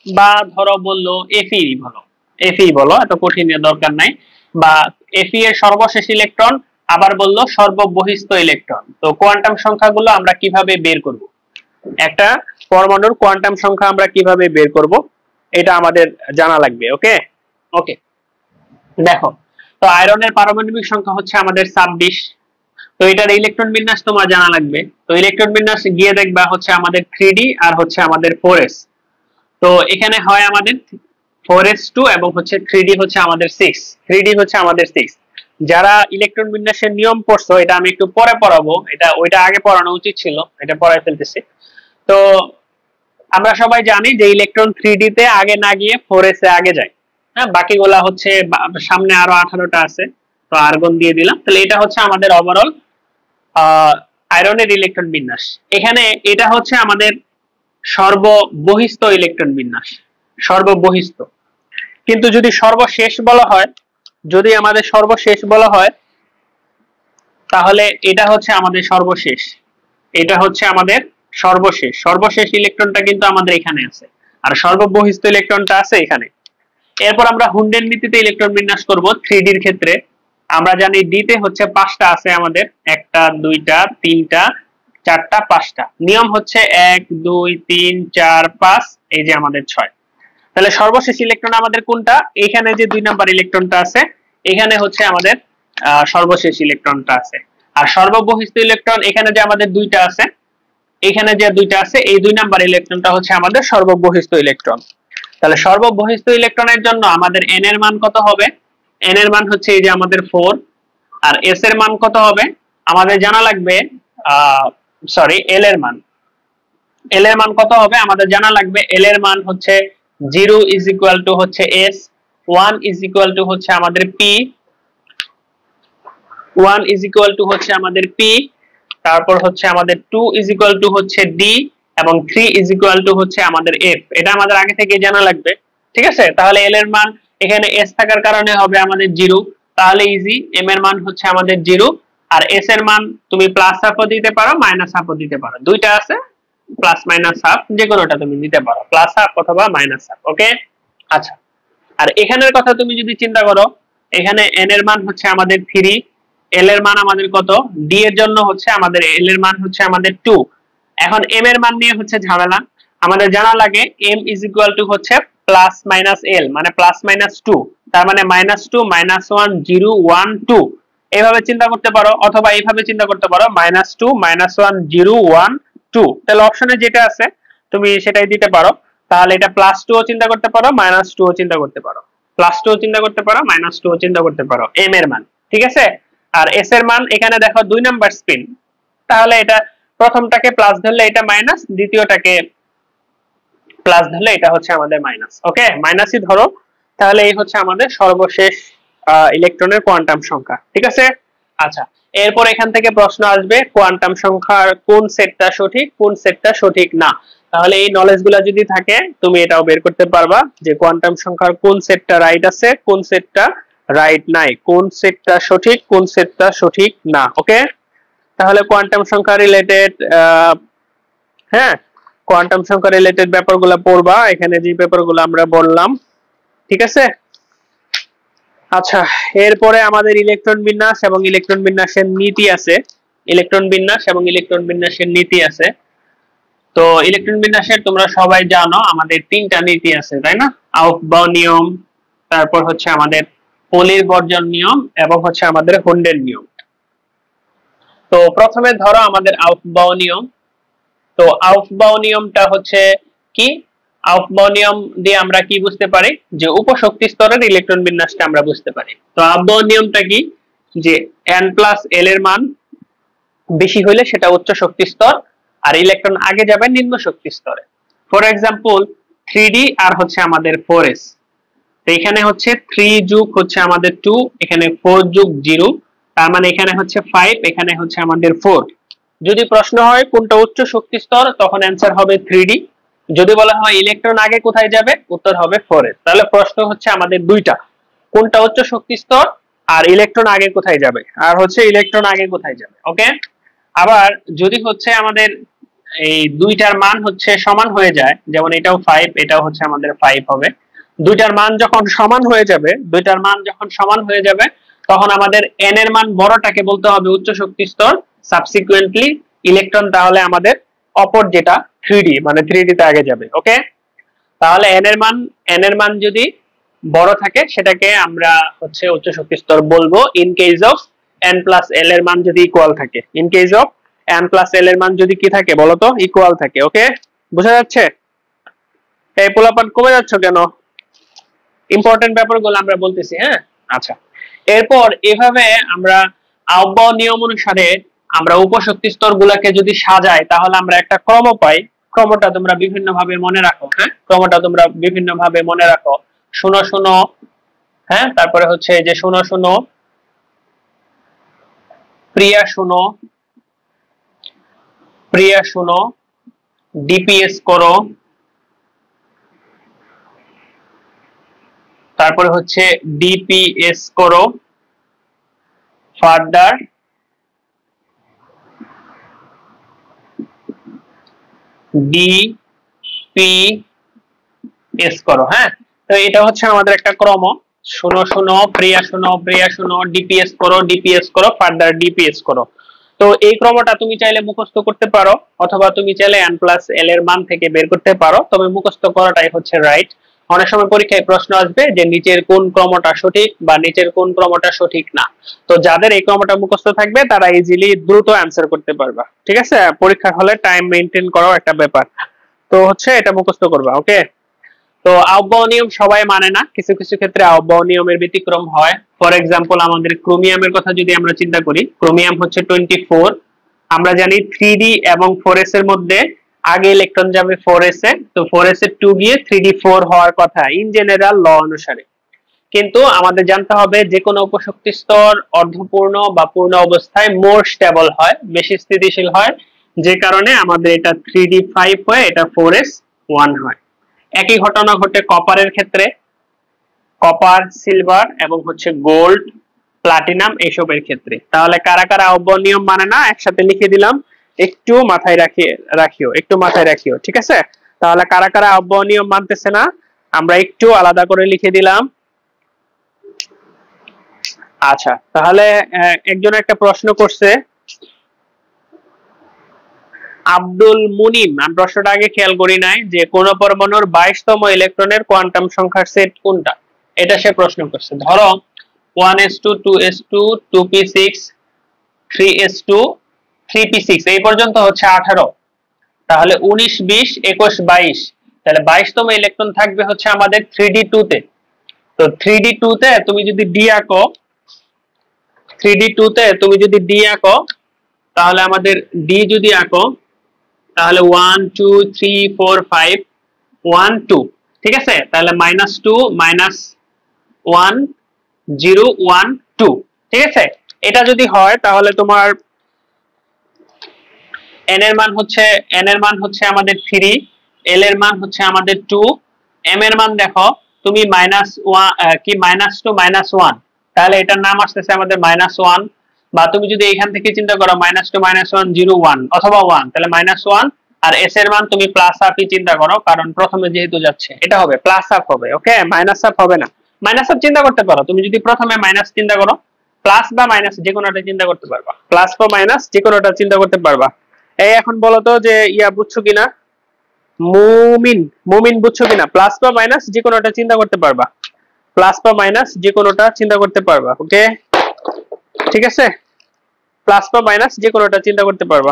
বা ধরো বললো Fe বলো, এত কঠিনের দরকার নাই। বা Fe এর সর্বশেষ ইলেকট্রন, আবার বললো সর্ববহিস্থ ইলেকট্রন। তো কোয়ান্টাম সংখ্যাগুলো আমরা কিভাবে বের করব? একটা পরমাণুর কোয়ান্টাম সংখ্যা আমরা কিভাবে বের করব এটা আমাদের জানা লাগবে। ওকে ওকে, দেখো তো আয়রনের পারমাণবিক সংখ্যা হচ্ছে আমাদের 26। তো এটার ইলেকট্রন বিন্যাস তোমার জানা লাগবে। তো ইলেকট্রন বিন্যাস গিয়ে দেখবা হচ্ছে আমাদের 3d আর হচ্ছে আমাদের 4s। তো এখানে হয় আমাদের 4s2 এবং হচ্ছে 3d হচ্ছে আমাদের 6। 3d হচ্ছে আমাদের 6। যারা ইলেকট্রন বিন্যাসের নিয়ম পড়ছো, এটা আমি একটু পরে পড়াবো, ওইটা আগে পড়ানো উচিত ছিল, এটা পড়ায় ফেলতেছি। তো আমরা সবাই জানি যে ইলেকট্রন 3d তে আগে না গিয়ে 4s এ আগে যায়। হ্যাঁ, বাকিগুলা হচ্ছে সামনে আরো 18টা আছে, তো আর্গন দিয়ে দিলাম। তাহলে এটা হচ্ছে আমাদের ওভারঅল আয়রনের ইলেকট্রন বিন্যাস। এখানে এটা হচ্ছে আমাদের সর্ববহিস্থ ইলেকট্রন বিন্যাস, সর্ববহিস্থ। কিন্তু যদি সর্বশেষ বলা হয়, তাহলে এটা হচ্ছে আমাদের সর্বশেষ। এটা হচ্ছে আমাদের সর্বশেষ ইলেকট্রনটা কিন্তু আমাদের এখানে আছে, আর সর্ববহিস্থ ইলেকট্রনটা আছে এখানে। এরপর আমরা হুন্ডের নীতিতে ইলেকট্রন বিন্যাস করব 3d এর ক্ষেত্রে। আমরা জানি d তে হচ্ছে 5টা আছে আমাদের, 1টা 2টা 3টা 4টা 5টা। নিয়ম হচ্ছে 1 2 3 4 5, এই যে আমাদের 6। তাহলে সর্বশেষ ইলেকট্রন আমাদের কোনটা? এখানে যে 2 নাম্বার ইলেকট্রনটা আছে, এখানে হচ্ছে আমাদের সর্বশেষ ইলেকট্রনটা আছে। আর সর্ববহিস্থ ইলেকট্রন এখানে যে আমাদের 2টা আছে, এখানে যে 2টা আছে, এই 2 নাম্বার ইলেকট্রনটা হচ্ছে আমাদের সর্ববহিস্থ ইলেকট্রন। তাহলে সর্ববহিস্থ ইলেকট্রনের জন্য আমাদের n এর মান কত হবে? n এর মান হচ্ছে এই যে আমাদের 4। আর s এর মান কত হবে? আমাদের জানা লাগবে l এর মান। l এর মান কত হবে আমাদের জানা লাগবে। l এর মান হচ্ছে 0 ইজ ইকুয়াল টু হচ্ছে s, 1 ইজ ইকুয়াল টু হচ্ছে আমাদের p, 1 ইজ ইকুয়াল টু হচ্ছে আমাদের p, তারপর হচ্ছে আমাদের 2 ইজ ইকুয়াল টু হচ্ছে d, এবং 3 ইজ ইকুয়াল টু হচ্ছে আমাদের f। এটা আমাদের আগে থেকে জানা লাগবে, ঠিক আছে? তাহলে l এর মান এখানে s থাকার কারণে হবে আমাদের 0, তাহলে ইজি। m এর মান হচ্ছে আমাদের 0, আর s এর মান তুমি প্লাস হাফও দিতে পারো, মাইনাস হাফও দিতে পারো, দুইটা আছে, প্লাস মাইনাস হাফ যে কোনোটা তুমি নিতে পারো, প্লাস হাফ অথবা মাইনাস হাফ। ওকে, আচ্ছা। আর এখানের কথা তুমি যদি চিন্তা করো, এখানে n এর মান হচ্ছে আমাদের 3, l এর মান আমাদের কত? d এর জন্য হচ্ছে আমাদের l এর মান হচ্ছে আমাদের 2। এখন m এর মান নিয়ে হচ্ছে ঝামেলা। আমাদের জানা লাগে m ইজ ইকুয়াল টু হচ্ছে প্লাস মাইনাস l, মানে প্লাস মাইনাস 2, তার মানে -2 -1 0 1 2। এইভাবে চিন্তা করতে পারো, অথবা এইভাবে চিন্তা করতে পারো -2 -1 0 1 2। তাহলে অপশনে যেটা আছে তুমি সেটাই দিতে পারো। তাহলে এটা +2 ও চিন্তা করতে পারো, -2 ও চিন্তা করতে পারো, +2 ও চিন্তা করতে পারো, -2 ও চিন্তা করতে পারো m এর মান, ঠিক আছে? আর s এর মান এখানে দেখো 2 নাম্বার স্পিন, তাহলে এটা প্রথমটাকে প্লাস ধরলে এটা মাইনাস, দ্বিতীয়টাকে প্লাস ধরলে এটা হচ্ছে আমাদের মাইনাস। ওকে, মাইনাসই ধরো। তাহলে এই হচ্ছে আমাদের সর্বশেষ ইলেকট্রনের কোয়ান্টাম সংখ্যা, ঠিক আছে? আচ্ছা, এরপর এখান থেকে প্রশ্ন আসবে কোয়ান্টাম সংখ্যার কোন সেটটা সঠিক, কোন সেটটা সঠিক না। তাহলে এই নলেজগুলো যদি থাকে তুমি এটাও বের করতে পারবা যে কোয়ান্টাম সংখ্যার কোন সেটটা রাইট আছে, কোন সেটটা রাইট নাই, কোন সেটটা সঠিক, কোন সেটটা সঠিক না। ওকে, তাহলে কোয়ান্টাম সংখ্যা রিলেটেড হ্যাঁ, কোয়ান্টাম সংখ্যা রিলেটেড ব্যাপারগুলো পড়বা, এখানে যে ব্যাপারগুলো আমরা বললাম, ঠিক আছে? আচ্ছা, এরপরে আমাদের ইলেকট্রন বিন্যাস এবং ইলেকট্রন বিন্যাসের নীতি আছে। ইলেকট্রন বিন্যাস এবং ইলেকট্রন বিন্যাসের নীতি আছে। তো ইলেকট্রন বিন্যাসের তোমরা সবাই জানো আমাদের 3টা নীতি আছে, তাই না? আউফবাউ নিয়ম, তারপর হচ্ছে আমাদের পলির বর্জন নিয়ম, এবং হচ্ছে আমাদের হুন্ডের নিয়ম। তো প্রথমে ধরো আমাদের আউফবাউ নিয়ম। তো আউফবাউ নিয়মটা হচ্ছে কি? আউফবাউ নিয়ম দিয়ে আমরা কি বুঝতে পারি, যে উপশক্তি স্তরের ইলেকট্রন বিন্যাসটা আমরা বুঝতে পারি। তো আউফবাউ নিয়মটা কি, যে n+l এর মান বেশি হইলে সেটা উচ্চ শক্তি স্তর, আর ইলেকট্রন আগে যাবে নিম্ন শক্তি স্তরে। ফর এক্সাম্পল 3d আর হচ্ছে আমাদের 4s, তো এখানে হচ্ছে 3 যোগ হচ্ছে আমাদের 2, এখানে 4 যোগ 0, তার মানে এখানে হচ্ছে 5, এখানে হচ্ছে আমাদের 4। যদি প্রশ্ন হয় কোনটা উচ্চ শক্তি স্তর, তখন অ্যান্সার হবে 3d। যদি বলা হয় ইলেকট্রন আগে কোথায় যাবে, উত্তর হবে 4s। তাহলে প্রশ্ন হচ্ছে আমাদের দুইটা, কোনটা উচ্চ শক্তি স্তর আর ইলেকট্রন আগে কোথায় যাবে, আর হচ্ছে ইলেকট্রন আগে কোথায় যাবে। ওকে, আবার যদি হচ্ছে আমাদের এই দুইটার মান হচ্ছে সমান হয়ে যায়, যেমন এটাও 5 এটাও হচ্ছে আমাদের 5 হবে, দুইটার মান যখন সমান হয়ে যাবে, তখন আমাদের n এর মান বড়টাকে বলতে হবে উচ্চ শক্তি স্তর, সাবসিকুয়েন্টলি ইলেকট্রন তাহলে আমাদের অপর যেটা 3d মানে 3d তে আগে যাবে। ওকে, তাহলে n এর মান যদি বড় থাকে সেটাকে আমরা হচ্ছে উচ্চ শক্তি স্তর বলবো, ইন কেস অফ n+l এর মান যদি ইকুয়াল থাকে। ইন কেস অফ n+l এর মান যদি কি থাকে বলতো, ইকুয়াল থাকে। ওকে, বোঝা যাচ্ছে? এই পোলাপান কমে যাচ্ছ কেন? ইম্পর্টেন্ট ব্যাপারগুলো আমরা বলতেছি। হ্যাঁ, আচ্ছা। এরপর এভাবে আমরা আউফবাউ নিয়ম অনুসারে আমরা উপশক্তি স্তর গুলাকে যদি সাজাই, তাহলে আমরা একটা ক্রম পাই। ক্রমটা তোমরা বিভিন্ন ভাবে মনে রাখো। হ্যাঁ, ক্রমটা তোমরা বিভিন্ন ভাবে মনে রাখো। 0 0, হ্যাঁ, তারপরে হচ্ছে যে 0 0, প্রিয়া 0, প্রিয়া 0, ডিপিএস করো, তারপরে হচ্ছে ডিপিএস করো, ফার্দার ডিপিএস করো। হ্যাঁ, তো এটা হচ্ছে আমাদের একটা ক্রম। 0 0, প্রিয়া 0, প্রিয়া 0, ডিপিএস করো, ডিপিএস করো, ফার্দার ডিপিএস করো। তো এই ক্রমটা তুমি চাইলে মুখস্থ করতে পারো, অথবা তুমি চাইলে n+l এর মান থেকে বের করতে পারো, তবে মুখস্থ করাটাই হচ্ছে রাইট। অনেক সময় পরীক্ষায় প্রশ্ন আসবে যে নিচের কোন ক্রমটা সঠিক বা নিচের কোন ক্রমটা সঠিক না। তো যাদের এই ক্রমটা মুখস্থ থাকবে তারা ইজিলি দ্রুত অ্যান্সার করতে পারবা। ঠিক আছে, পরীক্ষার হলে টাইম মেইনটেইন করাও একটা ব্যাপার, তো হচ্ছে এটা মুখস্থ করবা। ওকে, তো আউফবাউ নিয়ম সবাই মানে না, কিছু কিছু ক্ষেত্রে আউফবাউ নিয়মের ব্যতিক্রম হয়। ফর এক্সাম্পল আমাদের ক্রোমিয়ামের কথা যদি আমরা চিন্তা করি, ক্রোমিয়াম হচ্ছে 24। আমরা জানি 3d এবং 4s এর মধ্যে আগে ইলেকট্রন যাবে 4s এ, তো 4s এর 2 গিয়ে 3d 4 হওয়ার কথা ইন জেনারেল ল অনুসারে। কিন্তু আমাদের জানতে হবে যে কোনো উপশক্তি স্তর অর্ধপূর্ণ বা পূর্ণ অবস্থায় মোর স্টেবল হয়, বেশি স্থিতিশীল হয়, যে কারণে আমাদের এটা 3d 5 হয়ে এটা 4s 1 হয়। একই ঘটনা ঘটে কপারের ক্ষেত্রে, কপার, সিলভার এবং হচ্ছে গোল্ড, প্লাটিনাম এইসবের ক্ষেত্রে। তাহলে কারা কারা আউফবাউ নিয়ম মানে না একসাথে লিখে দিলাম, একটু মাথায় রাখিও। ঠিক আছে, তাহলে কারা কারা আউফবাউ নিয়ম মানতেছে না আমরা একটু আলাদা করে লিখে দিলাম। আচ্ছা, তাহলে একজন একটা প্রশ্ন করছে, আব্দুল মুনিম, আমি প্রশ্নটা আগে খেয়াল করি নাই, যে কোন পরমাণুর 22তম ইলেকট্রনের কোয়ান্টাম সংখ্যার সেট কোনটা, এটা সে প্রশ্ন করছে। ধরো 1s2 2s2 2p6 3s2 3p6 এই পর্যন্ত হচ্ছে 18, তাহলে 19 20 21 22, তাহলে 22তম ইলেকট্রন থাকবে হচ্ছে আমাদের 3d2 তে। তো 3d2 তে তুমি যদি d আঁকো, তাহলে আমাদের d যদি আঁকো, তাহলে 1 2 3 4 5 1 2, ঠিক আছে, তাহলে -2 -1 0 1 2, ঠিক আছে। এটা যদি হয় তাহলে তোমার n এর মান হচ্ছে আমাদের 3, l এর মান হচ্ছে আমাদের 2, m এর মান দেখো তুমি -1 কি -2 -1, তাহলে এটার নাম আসতেছে আমাদের -1। বা তুমি যদি এখান থেকে চিন্তা করো -2 -1 0 1 অথবা 1, তাহলে -1, আর s এর মান তুমি প্লাস হাফ চিন্তা করো, কারণ প্রথমে যেহেতু যাচ্ছে এটা হবে প্লাস হাফ হবে। ওকে, মাইনাস হাফ হবে না, মাইনাস হাফ চিন্তা করতে পারো তুমি, যদি প্রথমে মাইনাস চিন্তা করো, প্লাস বা মাইনাস যে কোনোটা চিন্তা করতে পারবা, প্লাস বা মাইনাস যে কোনোটা চিন্তা করতে পারবা। এই এখন বলো তো যে ইয়া বুঝছো কিনা, মুমিন বুঝছো কিনা, প্লাস বা মাইনাস যে কোনোটা চিন্তা করতে পারবা, প্লাস বা মাইনাস যে কোনোটা চিন্তা করতে পারবা। ওকে, ঠিক আছে, প্লাস বা মাইনাস যে কোনোটা চিন্তা করতে পারবা।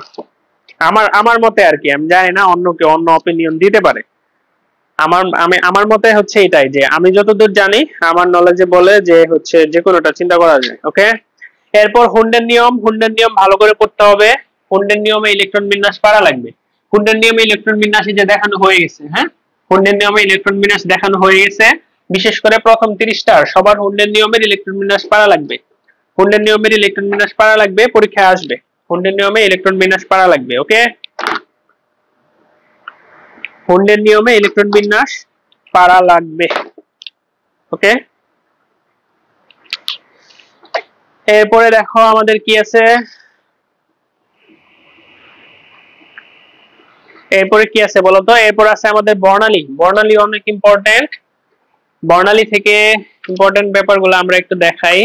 আমার মতে আর কি, আমি জানি না অন্য কেউ অন্য অপিনিয়ন দিতে পারে। আমার মতে হচ্ছে এটাই, যে আমি যতদূর জানি আমার নলেজে বলে যে হচ্ছে যে কোনোটা চিন্তা করা যায়। ওকে, এরপর হুন্ডের নিয়ম ভালো করে পড়তে হবে। হুন্ডের নিয়মে ইলেকট্রন বিন্যাস পারা লাগবে। হুন্ডের নিয়মে ইলেকট্রন বিন্যাস যে দেখানো হয়ে গেছে, হ্যাঁ, হুন্ডের নিয়মে ইলেকট্রন বিন্যাস দেখানো হয়ে গেছে। বিশেষ করে প্রথম 30টা সবার হুন্ডের নিয়মের ইলেকট্রন বিন্যাস পারা লাগবে। হুন্ডের নিয়মের ইলেকট্রন বিন্যাস পারা লাগবে, পরীক্ষায় আসবে। হুন্ডের নিয়মে ইলেকট্রন বিন্যাস পারা লাগবে। ওকে, হুন্ডের নিয়মে ইলেকট্রন বিন্যাস পারা লাগবে। ওকে, এরপরে দেখো আমাদের কি আছে, এরপরে কি আছে বলতো? এরপর আছে আমাদের বর্ণালী। বর্ণালী অনেক ইম্পর্টেন্ট। বর্ণালী থেকে ইম্পর্টেন্ট ব্যাপারগুলো আমরা একটু দেখাই।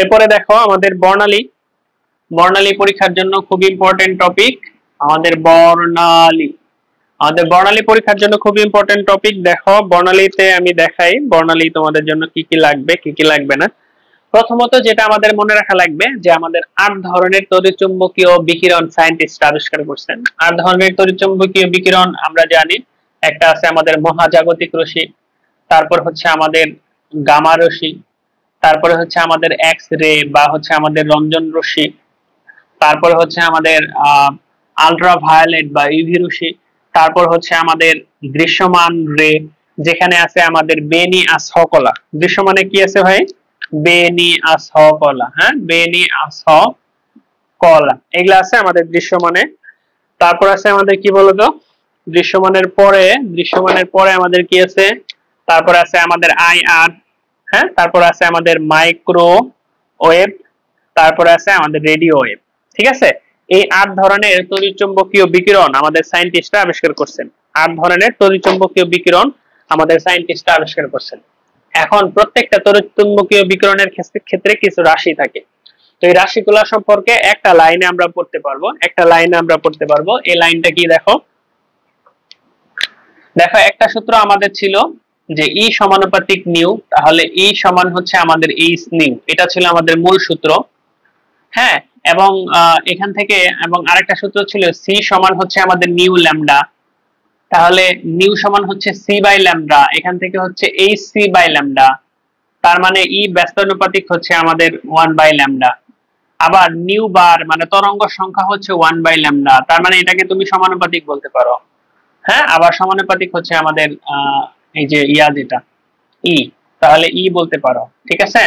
এরপরে দেখো আমাদের বর্ণালী। বর্ণালী পরীক্ষার জন্য খুব ইম্পর্টেন্ট টপিক আমাদের বর্ণালী। আমাদের বর্ণালী পরীক্ষার জন্য খুব ইম্পর্টেন্ট টপিক। দেখো বর্ণালীতে আমি দেখাই বর্ণালী তোমাদের জন্য কি কি লাগবে কি কি লাগবে না। প্রথমত যেটা আমাদের মনে রাখা লাগবে যে আমাদের 8 ধরনের তড়িৎচুম্বকীয় বিকিরণ সায়েন্টিস্ট আবিষ্কার করছেন। 8 ধরনের তড়িৎচুম্বকীয় বিকিরণ আমরা জানি। একটা আছে আমাদের মহাজাগতিক রশ্মি, তারপর হচ্ছে আমাদের গামা রশ্মি, তারপরে হচ্ছে আমাদের এক্স রে বা হচ্ছে আমাদের রঞ্জন রশ্মি, তারপরে হচ্ছে আমাদের আলট্রা ভায়োলেট বা ইউভি রশ্মি, তারপর হচ্ছে আমাদের দৃশ্যমান রে, যেখানে আছে আমাদের বেনি আশকলা। দৃশ্যমানে কি আছে ভাই? বেনি আশকলা, হ্যাঁ, বেনি আশকলা, এগুলা আছে আমাদের দৃশ্যমানে। তারপর আছে আমাদের কি বলতো, দৃশ্যমানের পরে আমাদের কি আছে? তারপর আছে আমাদের আইআর, হ্যাঁ, তারপর আছে আমাদের মাইক্রো ওয়েভ, তারপরে আছে আমাদের রেডিও ওয়েভ। ঠিক আছে, এই 8 ধরনের তড়িৎচুম্বকীয় বিকিরণ আমাদের সায়েন্টিস্টরা আবিষ্কার করছেন। 8 ধরনের তড়িৎচুম্বকীয় বিকিরণ আমাদের সায়েন্টিস্টরা আবিষ্কার করছেন। এখন প্রত্যেকটা তড়িৎচুম্বকীয় বিকিরণের ক্ষেত্রে কিছু রাশি থাকে। তো এই রাশিগুলো সম্পর্কে একটা লাইনে আমরা পড়তে পারবো। এই লাইনটা কি দেখো, দেখো একটা সূত্র আমাদের ছিল যে ই সমানুপাতিক নিউ, তাহলে ই সমান হচ্ছে আমাদের এইচ নিউ, এটা ছিল আমাদের মূল সূত্র। হ্যাঁ, এবং এখান থেকে এবং আরেকটা সূত্র ছিল সি সমান হচ্ছে আমাদের নিউ ল্যামডা, তাহলে নিউ সমান হচ্ছে সি বাই ল্যামডা, এখান থেকে হচ্ছে এইচ সি বাই ল্যামডা, তার মানে ই ব্যস্তানুপাতিক হচ্ছে আমাদের 1 বাই ল্যামডা। আবার নিউ বার মানে তরঙ্গ সংখ্যা হচ্ছে 1 বাই ল্যামডা, তার মানে এটাকে তুমি সমানুপাতিক বলতে পারো। হ্যাঁ, আবার সমানুপাতিক হচ্ছে আমাদের এই যে যেটা ই, তাহলে ই বলতে পারো। ঠিক আছে,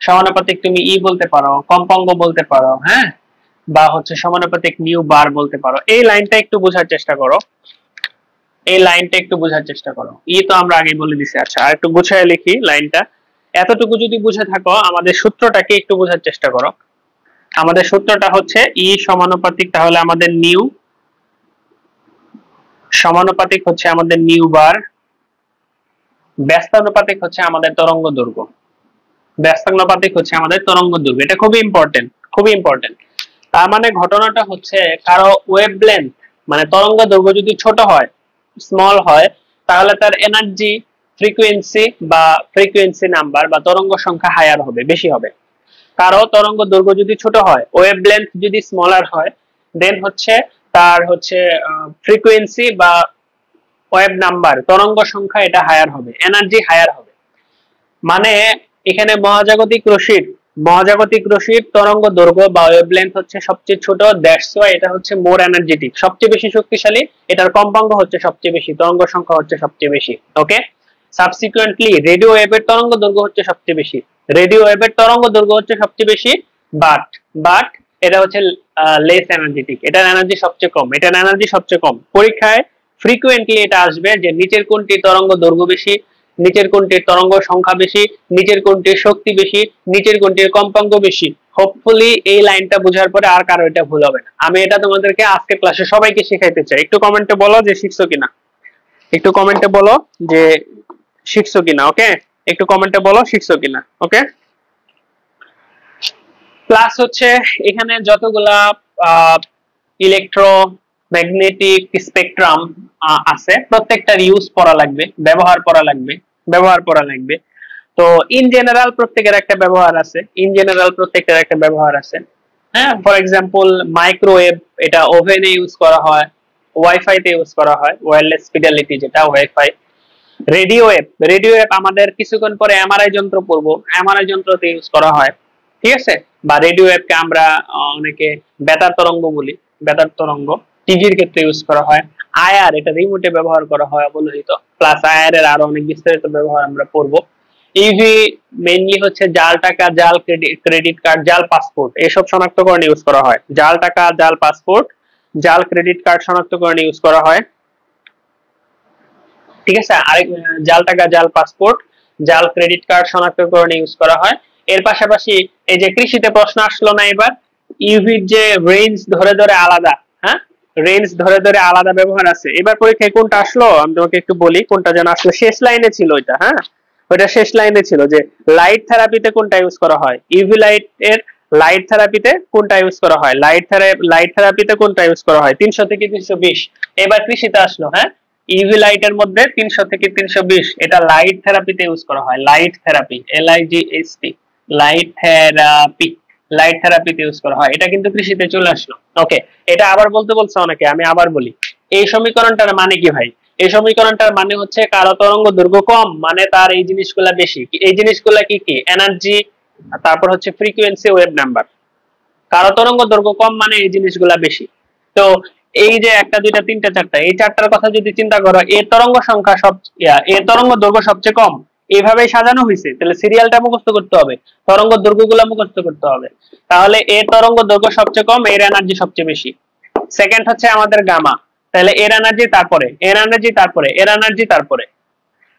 সমানুপাতিক তুমি ই বলতে পারো, কম্পাঙ্ক বলতে পারো, হ্যাঁ, বা হচ্ছে সমানুপাতিক নিউ বার বলতে পারো। এই লাইনটা একটু বোঝার চেষ্টা করো, ই তো আমরা আগে বলে দিছি। আচ্ছা, আর একটু গুছায় লিখি লাইনটা। এতটুকু যদি বুঝে থাকো, আমাদের সূত্রটাকে একটু বোঝার চেষ্টা করো। আমাদের সূত্রটা হচ্ছে ই সমানুপাতিক, তাহলে আমাদের নিউ সমানুপাতিক হচ্ছে আমাদের নিউ বার, ব্যস্তানুপাতিক হচ্ছে আমাদের তরঙ্গ দৈর্ঘ্য। এটা খুবই ইম্পর্টেন্ট। তার মানে ঘটনাটা হচ্ছে কারো ওয়েভলেন্থ মানে তরঙ্গ দৈর্ঘ্য যদি ছোট হয়, স্মল হয়, তাহলে তার এনার্জি ফ্রিকোয়েন্সি নাম্বার বা তরঙ্গ সংখ্যা হায়ার হবে, বেশি হবে। কারো তরঙ্গ দৈর্ঘ্য যদি ছোট হয়, ওয়েভলেন্থ যদি স্মলার হয়, দেন হচ্ছে তার হচ্ছে ফ্রিকোয়েন্সি বা ওয়েভ নাম্বার তরঙ্গ সংখ্যা এটা হায়ার হবে, এনার্জি হায়ার হবে। মানে এখানে মহাজাগতিক রশ্মির তরঙ্গ দৈর্ঘ্য বা ওয়েভলেন্থ হচ্ছে সবচেয়ে ছোট, দ্যাটস ওয়াই এটা হচ্ছে মোর এনার্জেটিক, সবচেয়ে বেশি শক্তিশালী, এটার কম্পাঙ্ক হচ্ছে সবচেয়ে বেশি, তরঙ্গ সংখ্যা হচ্ছে সবচেয়ে বেশি। ওকে, সাবসিকুয়েন্টলি রেডিও ওয়েভের তরঙ্গ দৈর্ঘ্য হচ্ছে সবচেয়ে বেশি, বাট এটা হচ্ছে লেস এনার্জেটিক, এটার এনার্জি সবচেয়ে কম। পরীক্ষায় ফ্রিকুয়েন্টলি এটা আসবে যে নিচের কোনটির তরঙ্গ দৈর্ঘ্য বেশি, নিচের কোনটির তরঙ্গ সংখ্যা বেশি, নিচের কোনটির শক্তি বেশি, নিচের কোনটির কম্পাঙ্ক বেশি। হোপফুলি এই লাইনটা বোঝার পরে আর কারো এটা ভুল হবে না। আমি এটা তোমাদেরকে আজকে ক্লাসে সবাইকে শেখাইতে চাই। একটু কমেন্টে বলো যে শিখছো কিনা, ওকে, একটু কমেন্টে বলো শিখছো কিনা। ওকে, প্লাস হচ্ছে এখানে যতগুলা ইলেকট্রোম্যাগনেটিক স্পেকট্রাম আছে, প্রত্যেকটার ইউজ পড়া লাগবে, ব্যবহার পড়া লাগবে। তো ইন জেনারেল প্রত্যেকের একটা ব্যবহার আছে, হ্যাঁ। ফর এক্সাম্পল মাইক্রোওয়েভ, এটা ওভেনে ইউজ করা হয়, ওয়াইফাই তে ইউজ করা হয়, ওয়্যারলেস ফিডেলিটি যেটা ওয়াইফাই। রেডিও ওয়েভ আমাদের কিছুক্ষণ পরে এমআরআই যন্ত্র পড়বো, এমআরআই যন্ত্রতে ইউজ করা হয়, ঠিক আছে। বা রেডিও ওয়েভকে আমরা অনেকে বেতার তরঙ্গ বলি, বেতার তরঙ্গ টিভির ক্ষেত্রে ইউজ করা হয়। আয়ার, এটা রিমোটে ব্যবহার করা হয় অবলোহিত, প্লাস আয়ার এর আরো অনেক বিস্তারিত ব্যবহার আমরা পড়বো। ইভি মেইনলি হচ্ছে জাল টাকা, জাল ক্রেডিট কার্ড, জাল পাসপোর্ট, এসব শনাক্তকরণে ইউজ করা হয়। জাল টাকা, জাল পাসপোর্ট, জাল ক্রেডিট কার্ড শনাক্তকরণে ইউজ করা হয়, ঠিক আছে। আরেক জাল টাকা, জাল পাসপোর্ট, জাল ক্রেডিট কার্ড শনাক্তকরণে ইউজ করা হয়। এর পাশাপাশি এই যে কৃষিতে প্রশ্ন আসলো না এবার, ইউভির যে রেঞ্জ ধরে ধরে আলাদা, হ্যাঁ, রেঞ্জ ধরে ধরে আলাদা ব্যবহার আছে। এবার পরীক্ষায় কোনটা আসলো আমি তোমাকে একটু বলি, কোনটা যেন আসলো, শেষ লাইনে ছিল এটা, হ্যাঁ, ওইটা শেষ লাইনে ছিল যে লাইট থেরাপিতে কোনটা ইউজ করা হয়, ইউভি লাইট এর লাইট থেরাপিতে কোনটা ইউজ করা হয়, লাইট থেরাপিতে কোনটা ইউজ করা হয়, 300 থেকে 320। এবার কৃষিতে আসলো, হ্যাঁ, ইউভি লাইটের মধ্যে 300 থেকে 320, এটা লাইট থেরাপিতে ইউজ করা হয়, লাইট থেরাপি, LIGHT, লাইট থেরাপিতে ইউজ করা হয়। এটা কিন্তু কৃষিতে চলে আসলো। ওকে, এটা আবার বলতে বলছে অনেকে, আমি আবার বলি। এই সমীকরণটার মানে কি ভাই? এই সমীকরণটার মানে হচ্ছে কারো তরঙ্গ দৈর্ঘ্য কম মানে তার এই জিনিসগুলা বেশি। এই জিনিসগুলা কি কি? এনার্জি, তারপর হচ্ছে ফ্রিকোয়েন্সি, ওয়েভ নাম্বার। কারো তরঙ্গ দৈর্ঘ্য কম মানে এই জিনিসগুলা বেশি। তো এই যে একটা, দুইটা, তিনটা, চারটা, এই চারটার কথা যদি চিন্তা করো, এর তরঙ্গ সংখ্যা এর তরঙ্গ দৈর্ঘ্য সবচেয়ে কম, এইভাবেই সাজানো হয়েছে, তাহলে সিরিয়ালটা মুখস্থ করতে হবে, তরঙ্গ দৈর্ঘ্যগুলো মুখস্থ করতে হবে। তাহলে এর তরঙ্গ দৈর্ঘ্য সবচেয়ে কম, এর এনার্জি সবচেয়ে বেশি। সেকেন্ড হচ্ছে আমাদের গামা, তাহলে এর এনার্জি, তারপরে এর এনার্জি, তারপরে এর এনার্জি, তারপরে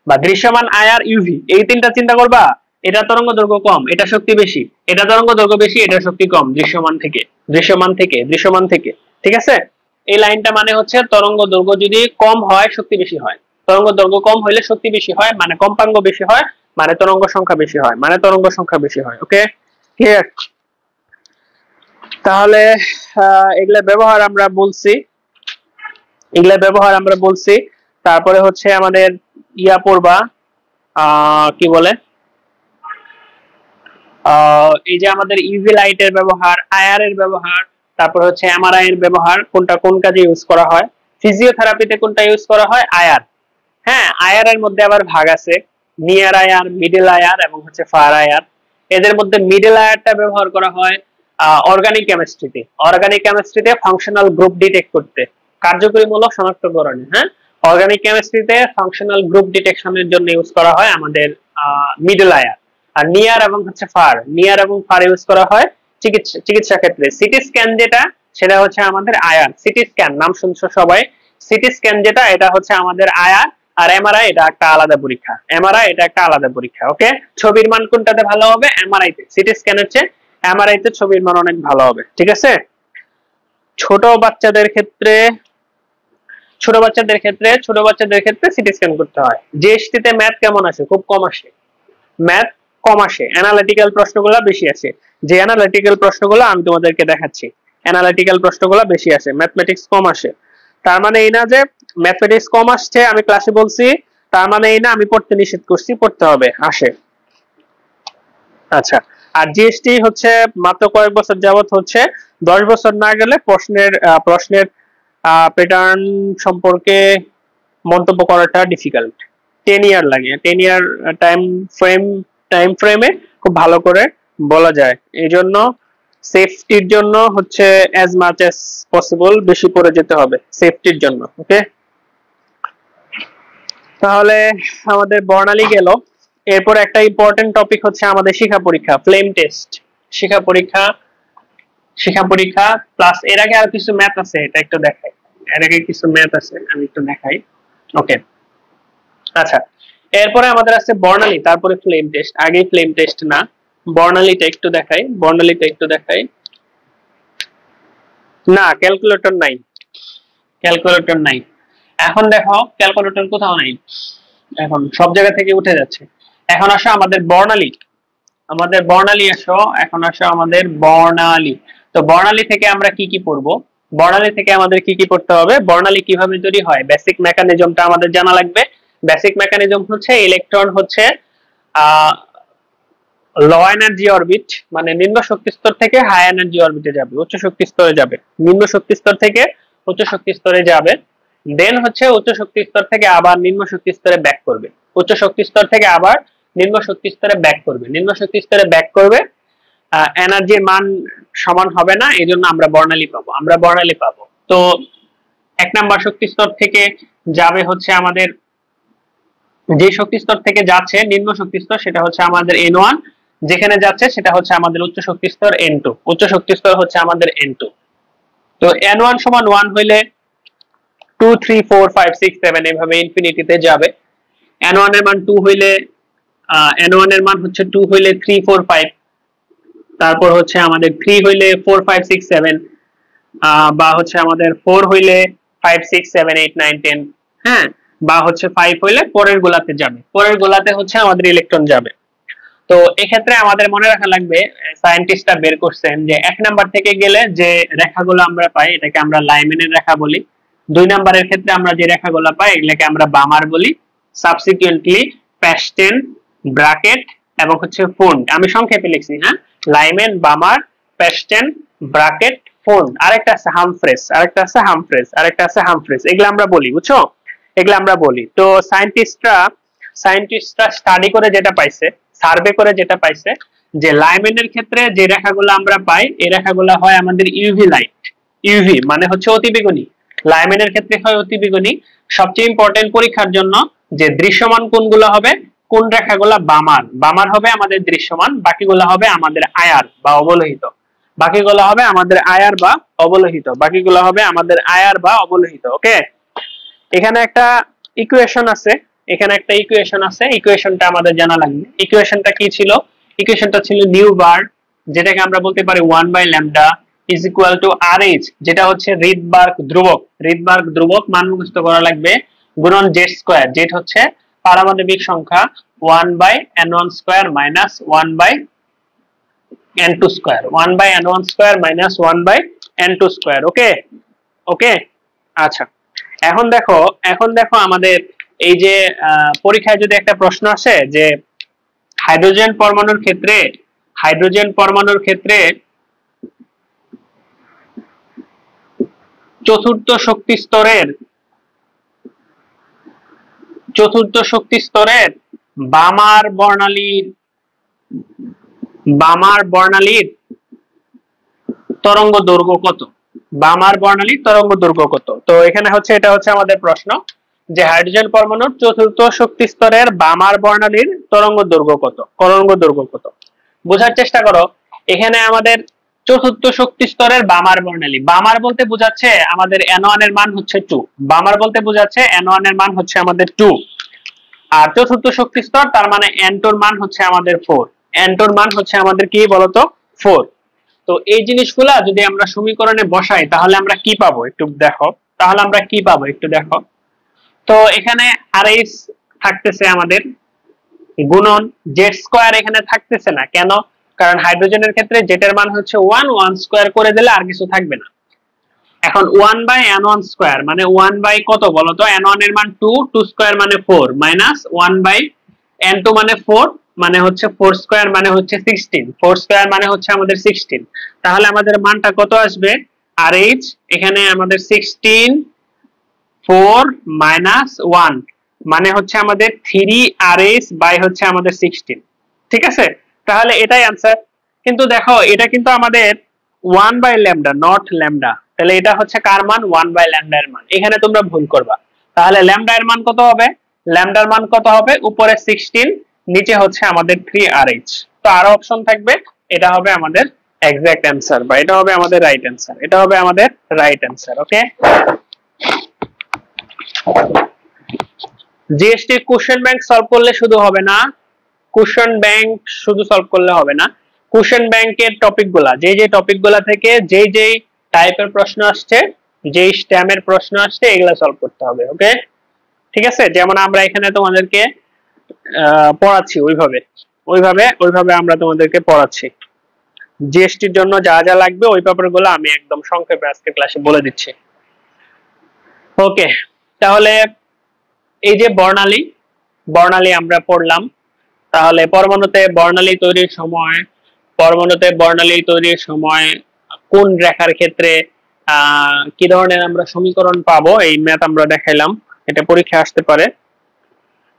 বা দৃশ্যমান আয়ার, ইউভি, এই তিনটা চিন্তা করবা। এটা তরঙ্গ দৈর্ঘ্য কম, এটা শক্তি বেশি, এটা তরঙ্গ দৈর্ঘ্য বেশি, এটা শক্তি কম, দৃশ্যমান থেকে, ঠিক আছে। এই লাইনটা মানে হচ্ছে তরঙ্গ দৈর্ঘ্য যদি কম হয় শক্তি বেশি হয়, তরঙ্গ দৈর্ঘ্য কম হলে শক্তি বেশি হয়, মানে কম্পাঙ্ক বেশি হয়, মানে তরঙ্গ সংখ্যা বেশি হয়, ওকে, ক্লিয়ার। তাহলে এগুলা ব্যবহার আমরা বলছি, তারপরে হচ্ছে আমাদের ইয়া পড়বা, কি বলে, এই যে আমাদের ইউভি লাইটের ব্যবহার, আইআর এর ব্যবহার, তারপর হচ্ছে এমআরআই এর ব্যবহার, কোনটা কোন কাজে ইউজ করা হয়, ফিজিওথেরাপিতে কোনটা ইউজ করা হয়, আইআর। হ্যাঁ, আইআর এর মধ্যে আবার ভাগ আছে, নিয়ার আইআর, মিডল আইআর এবং হচ্ছে ফার আইআর। এদের মধ্যে মিডল আইআরটা ব্যবহার করা হয় অর্গানিক কেমিস্ট্রিতে ফাংশনাল গ্রুপ ডিটেক্ট করতে, কার্যকরীমূলক শনাক্তকরণে। হ্যাঁ, অর্গানিক কেমিস্ট্রিতে ফাংশনাল গ্রুপ ডিটেকশনের জন্য ইউজ করা হয় আমাদের মিডল আইআর। আর নিয়ার এবং ফার ইউজ করা হয় চিকিৎসা ক্ষেত্রে। সিটি স্ক্যান যেটা, সেটা হচ্ছে আমাদের আইআর। সিটি স্ক্যান নাম শুনছো সবাই, সিটি স্ক্যান যেটা, এটা হচ্ছে আমাদের আইআর। আর এমআরআই এটা একটা আলাদা পরীক্ষা, ওকে। ছবির মান কোনটাতে ভালো হবে? এমআরআই তে। সিটি স্ক্যানের চেয়ে এমআরআই তে ছবির মান অনেক ভালো হবে, ঠিক আছে। ছোট বাচ্চাদের ক্ষেত্রে সিটি স্ক্যান করতে হয়। জিএসটি-তে ম্যাথ কেমন আসে? খুব কম আসে, ম্যাথ কম আসে, অ্যানালিটিক্যাল প্রশ্নগুলো বেশি আসে। যে অ্যানালিটিক্যাল প্রশ্নগুলো আমি তোমাদেরকে দেখাচ্ছি, অ্যানালিটিক্যাল প্রশ্নগুলো বেশি আসে, ম্যাথমেটিক্স কম আসে। তার মানে এই না যে ম্যাথমেটিক্স কম আসছে আমি ক্লাসে বলছি, তার মানে এই না আমি পড়তে নিষেধ করছি, পড়তে হবে, আসে। আচ্ছা, আর জিএসটি হচ্ছে মাত্র কয়েক বছর যাবত হচ্ছে, 10 বছর না গেলে প্রশ্নের প্যাটার্ন সম্পর্কে মন্তব্য করাটা ডিফিকাল্ট। 10 ইয়ার লাগে, 10 ইয়ার টাইম ফ্রেমে খুব ভালো করে বলা যায়। এই জন্য সেফটির জন্য হচ্ছে অ্যাজ মাচ অ্যাজ পসিবল বেশি পড়ে যেতে হবে সেফটির জন্য, ওকে। তাহলে আমাদের বর্ণালী গেল। এরপর একটা ইম্পর্টেন্ট টপিক হচ্ছে আমাদের শিখা পরীক্ষা, ফ্লেম টেস্ট। শিখা পরীক্ষা প্লাস এর আগে আর কিছু ম্যাথ আছে, এটা একটু দেখাই। আমি একটু দেখাই, ওকে। আচ্ছা, এরপরে আমাদের আছে বর্ণালী, তারপরে ফ্লেম টেস্ট। আগে ফ্লেম টেস্ট না, বর্ণালীটা একটু দেখাই। না, ক্যালকুলেটর নাই। এখন দেখো, ক্যালকুলেটর কোথাও নাই, এখন সব জায়গা থেকে উঠে যাচ্ছে। এখন আসো আমাদের বর্ণালী, এখন আসো আমাদের বর্ণালী। তো বর্ণালী থেকে আমরা কি কি পড়বো? বর্ণালী থেকে আমাদের কি কি পড়তে হবে, বর্ণালী কিভাবে তৈরি হয়, বেসিক মেকানিজমটা আমাদের জানা লাগবে। বেসিক মেকানিজম হচ্ছে ইলেকট্রন হচ্ছে লো এনার্জি অরবিট, মানে নিম্ন শক্তি স্তর থেকে হাই এনার্জি অরবিটে যাবে, উচ্চ শক্তি স্তরে যাবে, নিম্ন শক্তি স্তর থেকে উচ্চ শক্তি স্তরে যাবে, দেন হচ্ছে উচ্চ শক্তি স্তর থেকে আবার নিম্ন শক্তি স্তরে ব্যাক করবে, উচ্চ শক্তি স্তর থেকে আবার নিম্ন শক্তি স্তরে ব্যাক করবে, নিম্ন শক্তি স্তরে ব্যাক করবে, এনার্জির মান সমান হবে না, এই জন্য আমরা বর্ণালী পাবো। তো 1 নাম্বার শক্তি স্তর থেকে যাবে হচ্ছে আমাদের, যে শক্তি স্তর থেকে যাচ্ছে নিম্ন শক্তি স্তর সেটা হচ্ছে আমাদের N1, যেখানে যাচ্ছে সেটা হচ্ছে আমাদের উচ্চ শক্তি স্তর N2, উচ্চ শক্তি স্তর হচ্ছে আমাদের N2। তো N1 সমান 1 হইলে 2 3 4 5 6 7 এভাবে ইনফিনিটিতে যাবে। N1 এর মান 2 হইলে N1 এর মান হচ্ছে 2 হইলে 3 4 5, তারপর হচ্ছে আমাদের 3 হইলে 4 5 6 7, বা হচ্ছে আমাদের 4 হইলে 5 6 7 8 9 10, হ্যাঁ, বা হচ্ছে 5 হইলে পরের গোলাতে যাবে, পরের গোলাতে হচ্ছে আমাদের ইলেকট্রন যাবে। তো এক্ষেত্রে আমাদের মনে রাখা লাগবে, সায়েন্টিস্টরা বের করছেন যে 1 নাম্বার থেকে গেলে যে রেখাগুলো আমরা পাই এটাকে আমরা লাইমেনের রেখা বলি, 2 নাম্বারের ক্ষেত্রে আমরা যে রেখাগুলো পাই এগুলোকে আমরা বামার বলি, সাবসিকুয়েন্টলি প্যাস্টেন, ব্রাকেট এবং হচ্ছে ফোন্ড, আমি সংক্ষেপে লিখছি, হ্যাঁ, লাইমেন, বামার, প্যাস্টেন, ব্রাকেট, ফোন্ড, আরেকটা আছে হামফ্রেস, আরেকটা আছে হামফ্রেস, এগুলো আমরা বলি, বুঝছো, এগুলো আমরা বলি। তো সায়েন্টিস্টরা স্টাডি করে যেটা পাইছে, সার্ভে করে যেটা পাইছে, যে লাইমেনের ক্ষেত্রে যে রেখাগুলো আমরা পাই এই রেখাগুলো হয় আমাদের ইউভি লাইট, ইউভি মানে হচ্ছে অতিবেগুনি, লাইমেনের ক্ষেত্রে হয় অতিবেগুনি। সবচেয়ে ইম্পর্টেন্ট পরীক্ষার জন্য যে দৃশ্যমান কোনগুলো হবে, কোন রেখাগুলো বামার হবে আমাদের দৃশ্যমান, বাকিগুলো হবে আমাদের আয়ার বা অবলোহিত, ওকে। এখানে একটা ইকুয়েশন আছে, ইকুয়েশনটা আমাদের জানা লাগবে। ইকুয়েশনটা কি ছিল, ইকুয়েশনটা ছিল নিউ বার, যেটাকে আমরা বলতে পারি 1/λ ইজ ইকুয়াল টু RH, যেটা হচ্ছে রিডবার্গ ধ্রুবক মান মুখস্থ করা লাগবে, গুণন জেড স্কয়ার, জেড হচ্ছে পারমাণবিক সংখ্যা, 1/n1 square minus 1/n2 square, 1/n1 square minus 1/n2 square, okay. আচ্ছা, এখন দেখো আমাদের এই যে পরীক্ষায় যদি একটা প্রশ্ন আসে যে হাইড্রোজেন পরমাণুর ক্ষেত্রে চতুর্থ শক্তি স্তরের বামার বর্ণালীর তরঙ্গ দৈর্ঘ্য কত, তো এখানে হচ্ছে এটা হচ্ছে আমাদের প্রশ্ন যে হাইড্রোজেন পরমাণুর চতুর্থ শক্তি স্তরের বামার বর্ণালীর তরঙ্গ দৈর্ঘ্য কত, বোঝার চেষ্টা করো। এখানে আমাদের চতুর্থ শক্তি স্তরের বামার বর্ণালী, বামার বলতে বোঝাচ্ছে আমাদের N1 এর মান হচ্ছে 2, আমাদের 2, আর চতুর্থ শক্তি স্তর তার মানে N2 এর মান হচ্ছে আমাদের 4, আমাদের কি বলতো 4। তো এই জিনিসগুলা যদি আমরা সমীকরণে বসাই তাহলে আমরা কি পাবো একটু দেখো, তো এখানে RH থাকতেছে আমাদের, গুণন জেড স্কয়ার এখানে থাকতেছে না, কেন, কারণ হাইড্রোজেনের ক্ষেত্রে জেড এর মান হচ্ছে 1 স্কয়ার করে দিলে আর কিছু থাকবে না। এখন 1/n1 স্কয়ার মানে 1 কত বলতো, n1 এর মান 2 স্কয়ার মানে 4 মাইনাস 1/n2 মানে 4, মানে হচ্ছে 4 স্কয়ার মানে হচ্ছে 16, 4 স্কয়ার মানে হচ্ছে আমাদের 16, তাহলে আমাদের মানটা কত আসবে, RH এখানে আমাদের 16 4 মাইনাস 1 মানে হচ্ছে আমাদের 3RH বাই হচ্ছে আমাদের 16, ঠিক আছে, তাহলে এটাই आंसर। কিন্তু দেখো এটা কিন্তু আমাদের 1/λ নট ল্যামডা, তাহলে এটা হচ্ছে কার মান, 1/λ এর মান, এখানে তোমরা ভুল করবা। তাহলে ল্যামডা এর মান কত হবে, উপরে 16 নিচে হচ্ছে আমাদের 3RH, তো আরো অপশন থাকবে, এটা হবে আমাদের এক্সাক্ট आंसर বা এটা হবে আমাদের রাইট आंसर, ওকে। জিএসটি কোশ্চেন ব্যাংক সলভ করলে শুধু হবে না, কোশ্চেন ব্যাংকের টপিকগুলা, যে টপিকগুলা থেকে যে টাইপের প্রশ্ন আসছে, যে স্ট্যামের প্রশ্ন আসছে এগুলা সলভ করতে হবে, ওকে, ঠিক আছে। যেমন আমরা এখানে তোমাদেরকে পড়াচ্ছি ওইভাবে আমরা তোমাদেরকে পড়াচ্ছি। জিএসটির জন্য যা যা লাগবে ওই পেপারগুলো আমি একদম সংক্ষেপে আজকে ক্লাসে বলে দিচ্ছি। ওকে, তাহলে এই যে বর্ণালী, বর্ণালী আমরা পড়লাম। তাহলে পরমাণুতে বর্ণালী তৈরির সময় কোন রেখার ক্ষেত্রে কি ধরনের আমরা সমীকরণ পাবো, এই ম্যাথ আমরা দেখাইলাম, এটা পরীক্ষা আসতে পারে।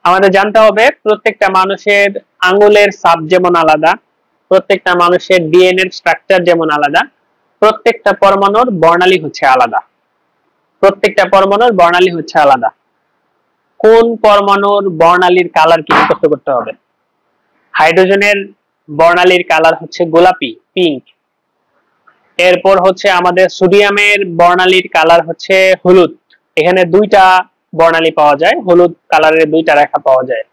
আমাদের জানতে হবে প্রত্যেকটা মানুষের আঙ্গুলের ছাপ যেমন আলাদা, প্রত্যেকটা মানুষের ডিএনএ স্ট্রাকচার যেমন আলাদা, প্রত্যেকটা পরমাণুর বর্ণালী হচ্ছে আলাদা। প্রত্যেকটা পরমাণুর বর্ণালী হচ্ছে আলাদা। কোন পরমাণুর বর্ণালীর কালার কি মুখস্থ করতে হবে? হাইড্রোজেনের বর্ণালীর কালার হচ্ছে গোলাপি, পিঙ্ক। এরপর হচ্ছে আমাদের সোডিয়ামের বর্ণালীর কালার হচ্ছে হলুদ। এখানে দুইটা বর্ণালী পাওয়া যায়, হলুদ কালারের দুইটা রেখা পাওয়া যায়।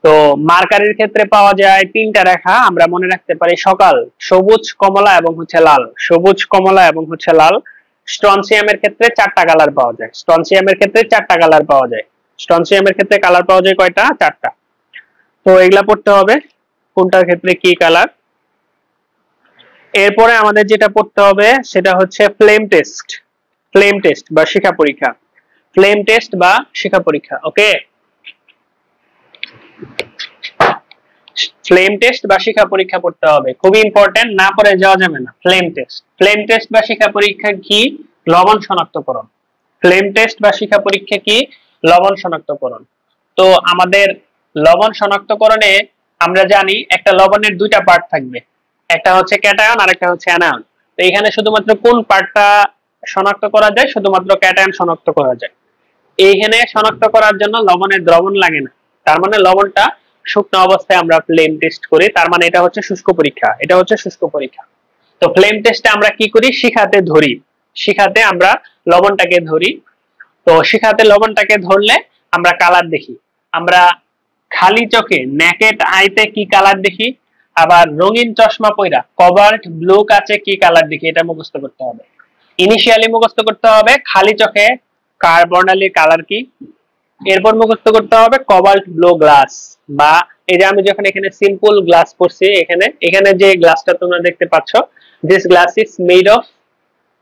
তো মার্কারির ক্ষেত্রে পাওয়া যায় তিনটা রেখা, আমরা মনে রাখতে পারি সকাল, সবুজ, কমলা এবং হচ্ছে লাল। সবুজ, কমলা এবং হচ্ছে লাল। স্ট্রনসিয়ামের ক্ষেত্রে চারটা কালার পাওয়া যায়। স্ট্রনসিয়ামের ক্ষেত্রে চারটা কালার পাওয়া যায়। স্ট্রনসিয়ামের ক্ষেত্রে কালার পাওয়া যায় কয়টা? চারটা। তো এগুলা পড়তে হবে কোনটার ক্ষেত্রে কি কালার। এরপরে আমাদের যেটা পড়তে হবে সেটা হচ্ছে ফ্লেম টেস্ট। ফ্লেম টেস্ট বা শিখা পরীক্ষা। ফ্লেম টেস্ট বা শিখা পরীক্ষা। ওকে, ফ্লেম টেস্ট বা শিখা পরীক্ষা পড়তে হবে, খুবই ইম্পর্টেন্ট, না পড়ে যাওয়া যাবে না। ফ্লেম টেস্ট, ফ্লেম টেস্ট বা শিখা পরীক্ষা কি? লবণ শনাক্তকরণ। ফ্লেম টেস্ট বা শিখা পরীক্ষা কি? লবণ শনাক্তকরণ। তো আমাদের লবণ শনাক্তকরণে আমরা জানি একটা লবণের দুইটা পার্ট থাকবে, একটা হচ্ছে ক্যাটায়ন আর একটা হচ্ছে অ্যানায়ন। তো এখানে শুধুমাত্র কোন পার্টটা শনাক্ত করা যায়? শুধুমাত্র ক্যাটায়ন শনাক্ত করা যায়। এইখানে শনাক্ত করার জন্য লবণের দ্রবণ লাগে না, তার মানে লবণটা শুকনো অবস্থায় আমরা ফ্লেম টেস্ট করি, তার মানে এটা হচ্ছে শুষ্ক পরীক্ষা। এটা হচ্ছে শুষ্ক পরীক্ষা। তো ফ্লেম টেস্টে আমরা কি করি? শিখাতে ধরি, শিখাতে আমরা লবণটাকে ধরি। তো শিখাতে লবণটাকে ধরলে আমরা কালার দেখি। আমরা খালি চোখে নেকেড আইতে কি কালার দেখি, আবার রঙিন চশমা পয়রা কভার্ট ব্লু কাচে কি কালার দেখি, এটা মুখস্থ করতে হবে। ইনিশিয়ালি মুখস্থ করতে হবে খালি চোখে কার বর্ণালীর কালার কি। এরপর মুখস্থ করতে হবে কবাল্ট ব্লু গ্লাস, বা এই যে আমি যখন এখানে সিম্পল গ্লাস পড়ছি, এখানে এখানে যে গ্লাসটা তোমরা দেখতে পাচ্ছ, this glass is made of,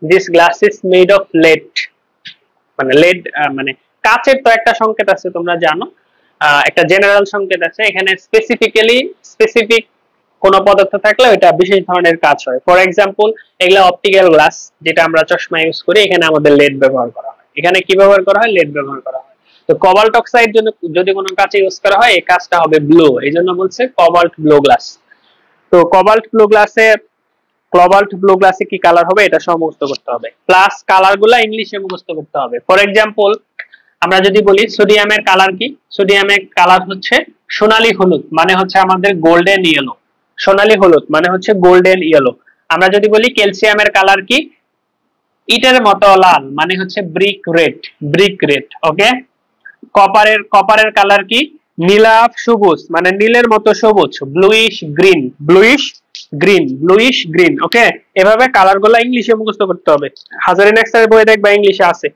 this glass is made of lead. মানে লেড মানে কাচের তো একটা সংকেত আছে তোমরা জানো, একটা জেনারেল সংকেত আছে। এখানে স্পেসিফিক কোন পদার্থ থাকলে এটা বিশেষ ধরনের কাজ হয়। ফর এক্সাম্পল এগুলা অপটিক্যাল গ্লাস, যেটা আমরা চশমা ইউজ করি, এখানে আমাদের লেড ব্যবহার করা হয়। এখানে কি ব্যবহার করা হয়? লেড ব্যবহার করা হয়। তো কবাল্ট অক্সাইড জন্য যদি কোনো কাঁচে ইউজ করা হয়, এই কাজটা হবে ব্লু, এই জন্য বলছে কবাল্ট ব্লু গ্লাস। তো কবাল্ট ব্লু গ্লাসে কি কালার হবে এটা সব মুখস্থ করতে হবে, প্লাস কালার গুলা ইংলিশে মুখস্থ করতে হবে। ফর এক্সাম্পল আমরা যদি বলি সোডিয়ামের কালার কি? সোডিয়ামের কালার হচ্ছে সোনালী হলুদ, মানে হচ্ছে আমাদের গোল্ডেন ইয়েলো। সোনালী হলুদ মানে হচ্ছে গোল্ডেন ইয়েলো। আমরা যদি বলি ক্যালসিয়ামের কালার কি? ইটের মতো লাল, মানে হচ্ছে brick red, brick red. Okay, কপারের কালার কি? নীলাভ সবুজ, মানে নীলের মতো সবুজ, bluish green, bluish green, bluish green. Okay, এভাবে কালার গুলা ইংলিশে মুখস্থ করতে হবে। হাজারিন এক্সের বই দেখবা ইংলিশে আছে।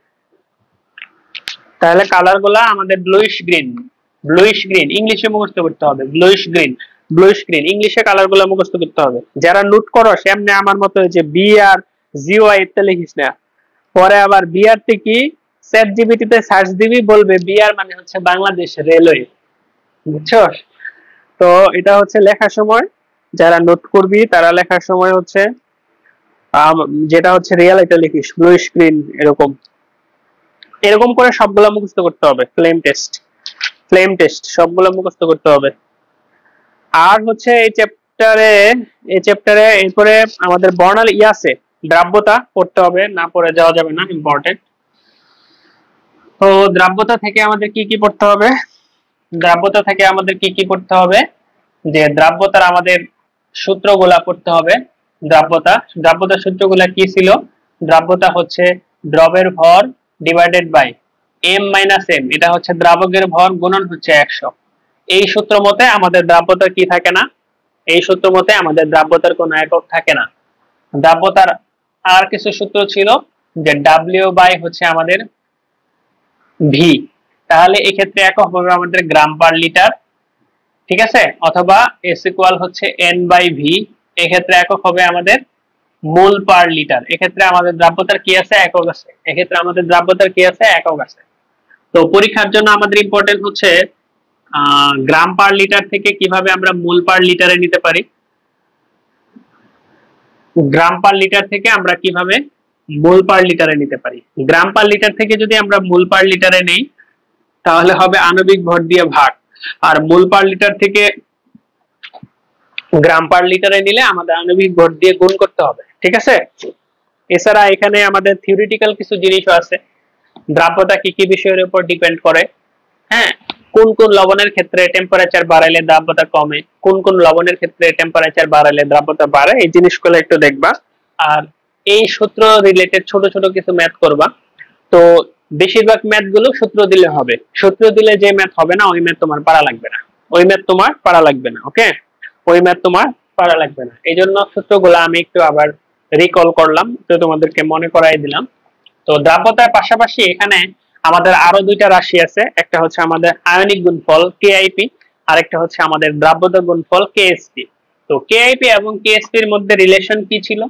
তাহলে কালার গুলা আমাদের ব্লুইশ গ্রিন, ব্লুইশ গ্রিন ইংলিশে মুখস্থ করতে হবে। ব্লুইশ গ্রিন, ব্লুইশ গ্রিন ইংলিশে কালার গুলা মুখস্থ করতে হবে। যারা নোট করো সেমনি আমার মতো যে বি আর জিওয়াই এটা লিখিস না, পরে আবার বিআর তে কি চ্যাট জিপিটি তে সার্চ দিবি, বলবে বিআর মানে হচ্ছে বাংলাদেশ রেলওয়ে, বুঝছো? তো এটা হচ্ছে লেখার সময় যারা নোট করবি তারা লেখার সময় হচ্ছে যেটা হচ্ছে রিয়েল এটা লিখিস, ব্লু স্ক্রিন, এরকম এরকম করে সবগুলো মুখস্থ করতে হবে। ফ্লেম টেস্ট, ফ্লেম টেস্ট সবগুলো মুখস্থ করতে হবে। আর হচ্ছে এই চ্যাপ্টারে এরপরে আমাদের বর্ণালী আছে, দ্রাব্যতা পড়তে হবে, না পড়ে যাওয়া যাবে না, ইম্পর্টেন্ট। তো দ্রাব্যতা থেকে আমাদের কি কি পড়তে হবে? দ্রাব্যতা থেকে আমাদের কি কি পড়তে হবে? যে দ্রাব্যতার আমাদের সূত্রগুলা পড়তে হবে। দ্রাব্যতার সূত্রগুলা কি ছিল? দ্রাব্যতা হচ্ছে দ্রবের ভর divided by m minus m, এটা হচ্ছে দ্রাবকের ভর গুণন হচ্ছে 100। এই সূত্র মতে আমাদের দ্রাব্যতার কি থাকে না? এই সূত্র মতে আমাদের দ্রাব্যতার কোনো একক থাকে না। দ্রাব্যতার আর কিছু সূত্র ছিল, যে w বাই হচ্ছে আমাদের v, তাহলে এই ক্ষেত্রে একক হবে আমাদের গ্রাম পার লিটার, ঠিক আছে, অথবা s ইকুয়াল হচ্ছে n বাই v, এক্ষেত্রে একক হবে আমাদের মোল পার লিটার। এক্ষেত্রে আমাদের দ্রাব্যতার কি আছে, একক আছে। এক্ষেত্রে আমাদের দ্রাব্যতার কি আছে, একক আছে। তো পরীক্ষার জন্য আমাদের ইম্পর্টেন্ট হচ্ছে গ্রাম পার লিটার থেকে কিভাবে আমরা মোল পার লিটারে নিতে পারি। গ্রাম পার লিটার থেকে আমরা কিভাবে মোল পার লিটারে নিতে পারি। গ্রাম পার লিটার থেকে যদি আমরা মোল পার লিটারে নেই তাহলে হবে আণবিক ভর দিয়ে ভাগ, আর মোল পার লিটার থেকে গ্রাম পার লিটারে নিলে আমাদের আণবিক ভর দিয়ে গুণ করতে হবে, ঠিক আছে। এছাড়া এখানে আমাদের থিওরিটিক্যাল কিছু জিনিসও আছে। দ্রাব্যতা কি কি বিষয়ের উপর ডিপেন্ড করে, হ্যাঁ, কোন কোন লবণের ক্ষেত্রে টেম্পারেচার বাড়াইলে দ্রাব্যতা কমে, কোন কোন লবণের ক্ষেত্রে টেম্পারেচার বাড়াইলে দ্রাব্যতা বাড়ে, এই জিনিসগুলো একটু দেখবা। আর এই সূত্র রিলেটেড ছোট ছোট কিছু ম্যাথ করবা। তো বেশিরভাগ ম্যাথ গুলো সূত্র দিলে হবে, সূত্র দিলে যে ম্যাথ হবে না ওই ম্যাথ তোমার পারা লাগবে না, ওই ম্যাথ তোমার পারা লাগবে না, ওকে, ওই ম্যাথ তোমার পারা লাগবে না। এই জন্য সূত্রগুলো আমি একটু আবার রিকল করলাম, তো তোমাদেরকে মনে করাই দিলাম। তো দ্রাব্যতার পাশাপাশি এখানে আমাদের আরো দুইটা রাশি আছে, একটা হচ্ছে আমাদের আয়নিক গুণফল কেআইপি, আর একটা হচ্ছে আমাদের দ্রাব্যতা গুণফল কেএসপি। তো কেআইপি এবং কেএসপি এর মধ্যে রিলেশন কি ছিল,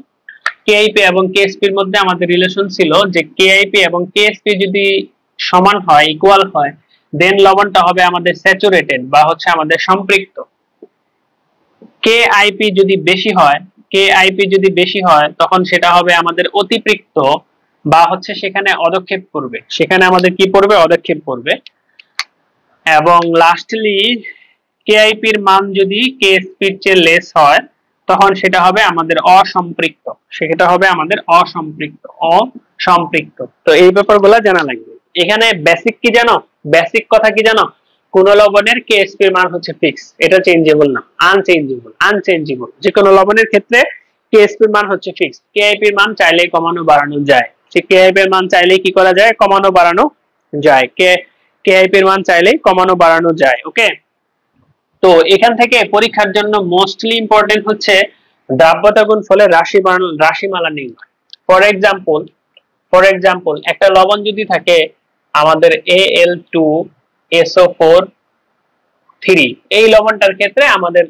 কেআইপি এবং কেএসপি এর মধ্যে আমাদের রিলেশন ছিল যে কেআইপি এবং কেএসপি যদি সমান হয়, ইকুয়াল হয়, দেন লবণটা হবে আমাদের স্যাচুরেটেড বা হচ্ছে আমাদের সম্পৃক্ত। কেআইপি যদি বেশি হয়, কেআইপি যদি বেশি হয় তখন সেটা হবে আমাদের অতিপৃক্ত বা হচ্ছে সেখানে অদক্ষেপ করবে, সেখানে আমাদের কি পড়বে, অদক্ষেপ করবে। এবং লাস্টলি কেআইপি এর মান যদি কেএসপি এর চেয়ে লেস হয় তখন সেটা হবে আমাদের অসম্পৃক্ত, সেটা হবে আমাদের অসম্পৃক্ত, অসম্পৃক্ত। তো এই ব্যাপারগুলো জানা লাগবে। এখানে বেসিক কি জানো, বেসিক কথা কি জানো, কোন লবণের কেএসপি এর মান হচ্ছে ফিক্স, এটা চেঞ্জেবল না, আনচেঞ্জেবল, আনচেঞ্জেবল। যে কোনো লবণের ক্ষেত্রে কেএসপি এর মান হচ্ছে ফিক্স, কেআইপি এর মান চাইলেই কমানো বাড়ানো যায়, সে কেআইপি এর মান চাইলেই কি করা যায়, কমানো বাড়ানো যায়, কেআইপি এর মান চাইলেই কমানো বাড়ানো যায়, ওকে। তো এখান থেকে পরীক্ষার জন্য মোস্টলি ইম্পর্টেন্ট হচ্ছে দ্রাব্যতা গুণফলের রাশিমালা নির্ণয়। ফর এক্সাম্পল একটা লবণ যদি থাকে আমাদের Al2SO4 এই লবণটার ক্ষেত্রে আমাদের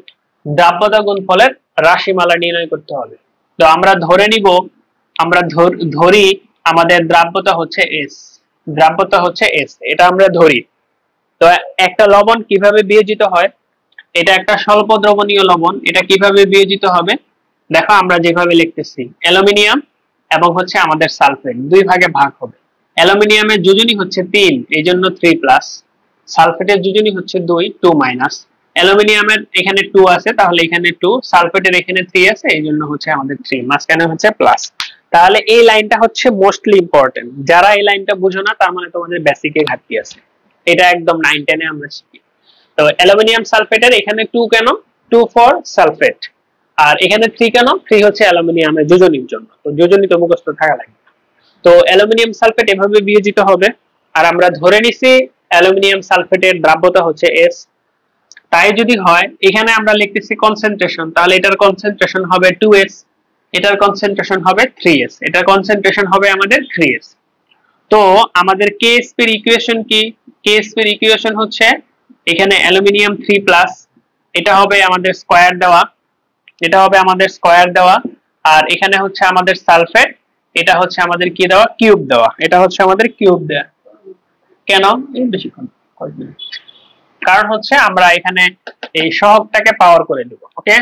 দ্রাব্যতা গুণফলের রাশিমালা নির্ণয় করতে হবে। তো আমরা ধরে নিব, আমরা ধরি আমাদের দ্রাব্যতা হচ্ছে এস, দ্রাব্যতা হচ্ছে এস, এটা আমরা ধরি। তো একটা লবণ কিভাবে বিয়োজিত হয়, এটা একটা স্বল্প দ্রবণীয় লবণ, এটা কিভাবে বিয়োজিত হবে দেখো, আমরা যেভাবে লিখতেছি অ্যালুমিনিয়াম এবং হচ্ছে আমাদের সালফেট দুই ভাগে ভাগ হবে। অ্যালুমিনিয়ামের যোজনী হচ্ছে 3, এই জন্য 3 প্লাস, সালফেটের যোজনী হচ্ছে 2 মাইনাস। অ্যালুমিনিয়ামের এখানে 2 আছে তাহলে এখানে 2, সালফেটের এখানে 3 আছে এই জন্য হচ্ছে আমাদের 3, মাঝখানে হচ্ছে প্লাস। তাহলে এই লাইনটা হচ্ছে মোস্টলি ইম্পর্টেন্ট, যারা এই লাইনটা বুঝো না তার মানে তোমাদের বেসিকে ঘাটতি আছে, এটা একদম 9-10 এ আমরা শিখি। তো অ্যালুমিনিয়াম সালফেটের এখানে 2 কেন, 2 ফর সালফেট, আর এখানে 3 কেন, 3 হচ্ছে অ্যালুমিনিয়ামের যোজনীর জন্য। তো যোজনী তো মুখস্থ থাকা লাগবে। তো অ্যালুমিনিয়াম সালফেট এভাবে বিয়োজিত হবে, আর আমরা ধরে নিছি অ্যালুমিনিয়াম সালফেটের দ্রাব্যতা হচ্ছে এস। তাই যদি হয় এখানে আমরা লিখতেছি কনসেন্ট্রেশন, তাহলে এটার কনসেন্ট্রেশন হবে 2s, এটার কনসেন্ট্রেশন হবে 3s, এটার কনসেন্ট্রেশন হবে আমাদের 3s। তো আমাদের কেএসপি এর ইকুয়েশন কি, কেএসপি এর ইকুয়েশন হচ্ছে এখানে অ্যালুমিনিয়াম 3 প্লাস, এটা হবে আমাদের স্কয়ার দেওয়া, এটা হবে আমাদের স্কয়ার দেওয়া, আর এখানে হচ্ছে আমাদের সালফেট, এটা হচ্ছে আমাদের কি দেওয়া, কিউব দেওয়া, এটা হচ্ছে আমাদের কিউব দেওয়া। কেন এই বেশিক্ষণ, কারণ হচ্ছে আমরা এখানে এই সহগটাকে পাওয়ার করে দেব, ওকে।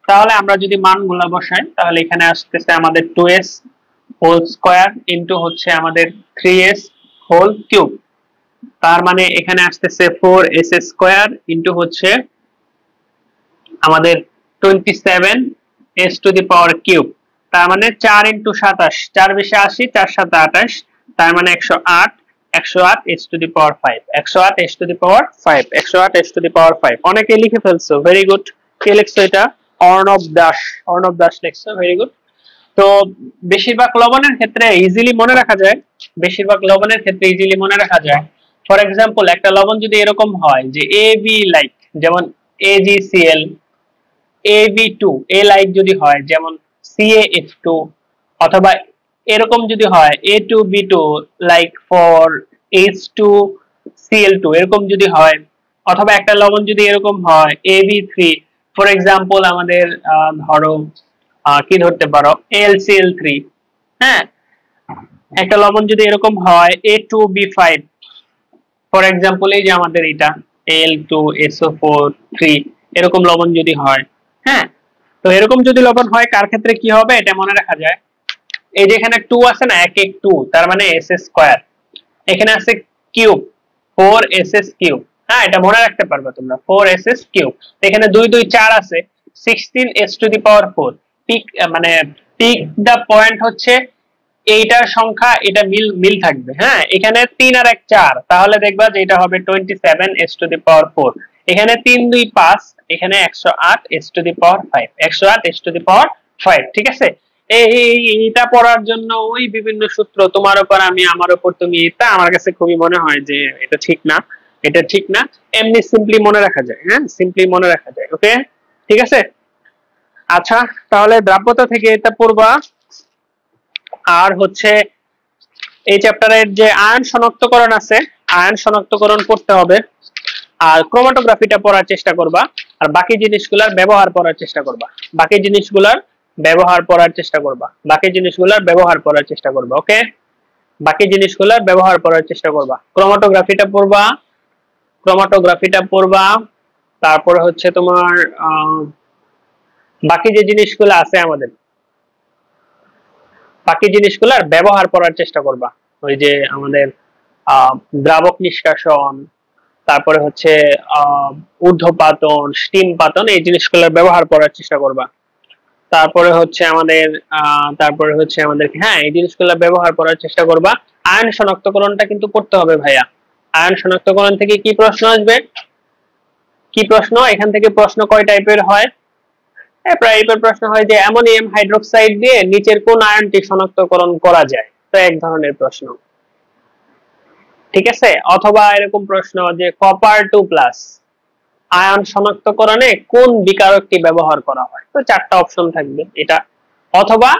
তাহলে আমরা যদি মানগুলো বসাই তাহলে এখানে আসতেছে আমাদের 2s হোল স্কয়ার ইনটু হচ্ছে আমাদের 3s হোল কিউব, তার মানে এখানে আসতেছে 4s স্কয়ার ইনটু হচ্ছে আমাদের 27s two the power cube, তার মানে 4 ইনটু 27, 4 বেশি 80, 4 7 28, তার মানে 108, 108 s to the power 5, 108 s to the power 5, 108 s to the power 5। অনেকে লিখে ফেলছো, ভেরি গুড। কে লিখছো এটা, অর্ণব দাস লিখছো, ভেরি গুড। তো বেশিরভাগ লবণের ক্ষেত্রে ইজিলি মনে রাখা যায়, বেশিরভাগ লবণের ক্ষেত্রে ইজিলি মনে রাখা যায়। ফর এক্সাম্পল একটা লবণ যদি এরকম হয় যে AB লাইক, যেমন AgCl, AB2 এ লাইক যদি হয় যেমন CaF2, অথবা এরকম যদি হয় A2B2 লাইক ফর H2Cl2 এরকম যদি হয়, অথবা একটা লবণ যদি এরকম হয় AB3 ফর এক্সাম্পল আমাদের ধরো কি ধরতে পারো AlCl3, হ্যাঁ, একটা লবণ যদি এরকম হয় A2B5, ফর এক্সাম্পল এই যে আমাদের এটা Al2SO4 3, এরকম লবণ যদি হয়, হ্যাঁ, তো এরকম যদি লবণ হয় কার ক্ষেত্রে কি হবে এটা মনে রাখা যায়। এই যে এখানে 2 আছে না, 1 1 2, তার মানে SS স্কয়ার, এখানে আছে কিউব 4SS কিউব, হ্যাঁ, এটা মনে রাখতে পারবে তোমরা 4SS কিউব। এখানে 2 2 4 আছে 16S⁴, পিক মানে পিক দা পয়েন্ট হচ্ছে এইটার সংখ্যা, এটা মিল মিল থাকবে, হ্যাঁ, এখানে 3 আর 1 4, তাহলে দেখবা যে এটা হবে 27S⁴। এখানে 3 2 5, এখানে 108S⁵, 108S⁵, ঠিক আছে। এইটা পড়ার জন্য ওই বিভিন্ন সূত্র, তোমার উপর আমি, আমার উপর তুমি, এটা আমার কাছে খুবই মনে হয় যে এটা ঠিক না, এটা ঠিক না, এমনি সিম্পলি মনে রাখা যায়, হ্যাঁ, সিম্পলি মনে রাখা যায়। ওকে, ঠিক আছে। আচ্ছা, তাহলে দ্রাব্যতা থেকে এটা পড়বা। আর হচ্ছে এই চ্যাপ্টারের যে আয়ন শনাক্তকরণ আছে, আয়ন শনাক্তকরণ করতে হবে, আর ক্রোমাটোগ্রাফিটা পড়ার চেষ্টা করবা, আর বাকি জিনিসগুলোর ব্যবহার পড়ার চেষ্টা করবা, বাকি জিনিসগুলোর ব্যবহার পড়ার চেষ্টা করবা, বাকি জিনিসগুলোর ব্যবহার পড়ার চেষ্টা করবা। ওকে, বাকি জিনিসগুলোর ব্যবহার পড়ার চেষ্টা করবা, ক্রোমাটোগ্রাফিটা পড়বা, ক্রোমাটোগ্রাফিটা পড়বা, তারপরে হচ্ছে তোমার বাকি যে জিনিসগুলো আছে আমাদের, বাকি জিনিসগুলোর ব্যবহার করার চেষ্টা করবা। ওই যে আমাদের দ্রাবক নিষ্কাশন, তারপরে হচ্ছে ঊর্ধ্বপাতন, স্টিম পাতন, এই জিনিসগুলোর ব্যবহার করার চেষ্টা করবা। তারপরে হচ্ছে আমাদের হ্যাঁ, এই জিনিসগুলোর ব্যবহার করার চেষ্টা করবা। আয়ন শনাক্তকরণটা কিন্তু করতে হবে ভাইয়া। আয়ন শনাক্তকরণ থেকে কি প্রশ্ন আসবে, কি প্রশ্ন এখান থেকে, প্রশ্ন কয় টাইপের হয়? প্রায় প্রশ্ন হয় যে অ্যামোনিয়াম হাইড্রোক্সাইড দিয়ে নিচের কোন আয়নটি শনাক্তকরণ করা যায়, তো এক ধরনের প্রশ্ন, ঠিক আছে। অথবা এরকম প্রশ্ন যে কপার 2+ আয়ন শনাক্তকরণে কোন বিকারকটি ব্যবহার করা হয়, তো 4টা অপশন থাকবে এটা। অথবা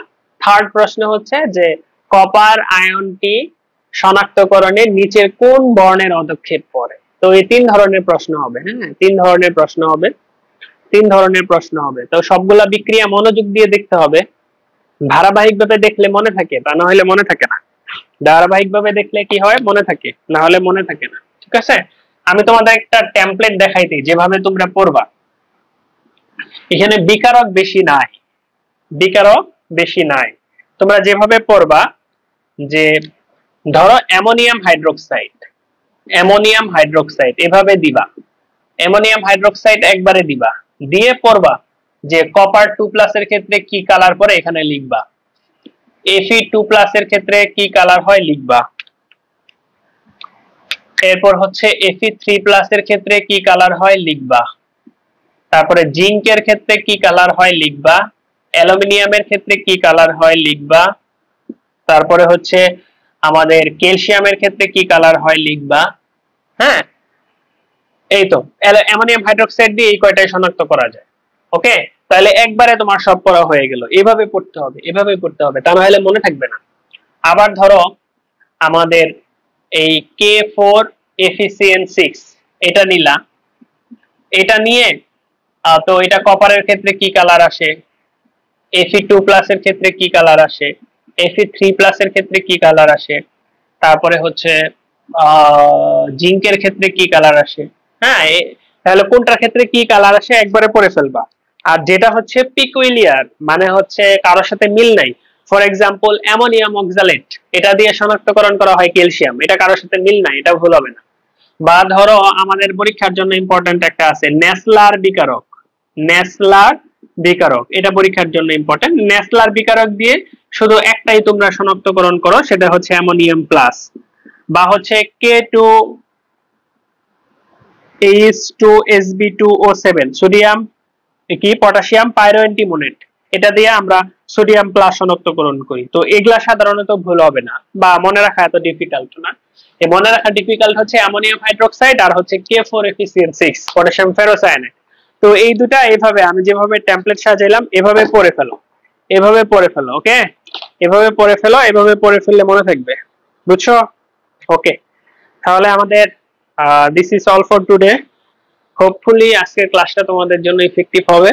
থার্ড প্রশ্ন হচ্ছে যে কপার আয়নটি শনাক্তকরণে নিচের কোন বর্ণের অধক্ষেপ পড়ে, তো এই 3 ধরনের প্রশ্ন হবে, হ্যাঁ, 3 ধরনের প্রশ্ন হবে, 3 ধরনের প্রশ্ন হবে। তো সবগুলা বিক্রিয়া মনোযোগ দিয়ে দেখতে হবে, ধারাবাহিকভাবে দেখলে মনে থাকে, তা না হলে মনে থাকে না। ধারাবাহিকভাবে দেখলে কি হয়, মনে থাকে, না হলে মনে থাকে না, ঠিক আছে। আমি তোমাদের একটা টেমপ্লেট দেখাই দিই যেভাবে তোমরা পড়বা। এখানে বিকারক বেশি নাই, বিকারক বেশি নাই, তোমরা যেভাবে পড়বা যে ধরো অ্যামোনিয়াম হাইড্রোক্সাইড, অ্যামোনিয়াম হাইড্রোক্সাইড এভাবে দিবা, অ্যামোনিয়াম হাইড্রোক্সাইড একবারে দিবা, দিয়ে পড়বা যে কপার 2+ এর ক্ষেত্রে কি কালার করে এখানে লিখবা, Fe2+ এর ক্ষেত্রে কি কালার হয় লিখবা, এরপর হচ্ছে Fe3+ এর ক্ষেত্রে কি কালার হয় লিখবা, তারপরে জিঙ্কের ক্ষেত্রে কি কালার হয় লিখবা, অ্যালুমিনিয়ামের ক্ষেত্রে কি কালার হয় লিখবা, তারপরে হচ্ছে আমাদের ক্যালসিয়ামের ক্ষেত্রে কি কালার হয় লিখবা, হ্যাঁ, এই তো অ্যামোনিয়াম হাইড্রোক্সাইড দিয়ে এই কয়টাই শনাক্ত করা যায়। ওকে, তাহলে একবারে তোমার সব পড়া হয়ে গেল। এভাবে পড়তে হবে, এভাবে পড়তে হবে, তা না হলে মনে থাকবে না। আবার ধরো আমাদের এই K4FeCN6 এটা নিলা, এটা নিয়ে তো এটা কপারের ক্ষেত্রে কি কালার আসে, Fe2+ এর ক্ষেত্রে কি কালার আসে, Fe3+ এর ক্ষেত্রে কি কালার আসে, তারপরে হচ্ছে জিঙ্কের ক্ষেত্রে কি কালার আসে, হ্যাঁ, তাহলে কোনটার ক্ষেত্রে কি কালার আসে একবারে পড়ে ফেলবা। আর যেটা হচ্ছে পিকুইলিয়ার, মানে হচ্ছে কারোর সাথে মিল নাই, ফর এক্সাম্পল অ্যামোনিয়াম অক্সালেট, এটা দিয়ে শনাক্তকরণ করা হয় ক্যালসিয়াম, এটা কারোর সাথে মিল নাই, এটা ভুল হবে না। বা ধরো আমাদের পরীক্ষার জন্য ইম্পর্টেন্ট একটা আছে নেসলার বিকারক, নেসলার বিকারক, এটা পরীক্ষার জন্য ইম্পর্টেন্ট। নেসলার বিকারক দিয়ে শুধু একটাই তোমরা শনাক্তকরণ করো, সেটা হচ্ছে অ্যামোনিয়াম প্লাস, বা হচ্ছে K2H2SB2O7 সোডিয়াম কি পটাশিয়াম পাইরোঅ্যান্টিমোনেট, এটা দিয়ে আমরা সোডিয়াম প্লাস শনাক্তকরণ করি। তো এগুলা সাধারণত ভুল হবে না, বা মনে রাখা এত ডিফিকাল্ট না। এই মনে রাখা ডিফিকাল্ট হচ্ছে অ্যামোনিয়াম হাইড্রোক্সাইড আর হচ্ছে K4FeCN6 পটাশিয়াম ফেরোসায়ানেট। তো এই দুটা এইভাবে আমি যেভাবে টেমপ্লেট সাজাইলাম এভাবে পড়ে ফেলো, এভাবে পড়ে ফেলো। ওকে, এভাবে পড়ে ফেলো, এভাবে পড়ে ফেললে মনে থাকবে, বুঝছো? ওকে, তাহলে আমাদের this is all for today. Hopefully আজকের ক্লাসটা তোমাদের জন্য ইফেক্টিভ হবে।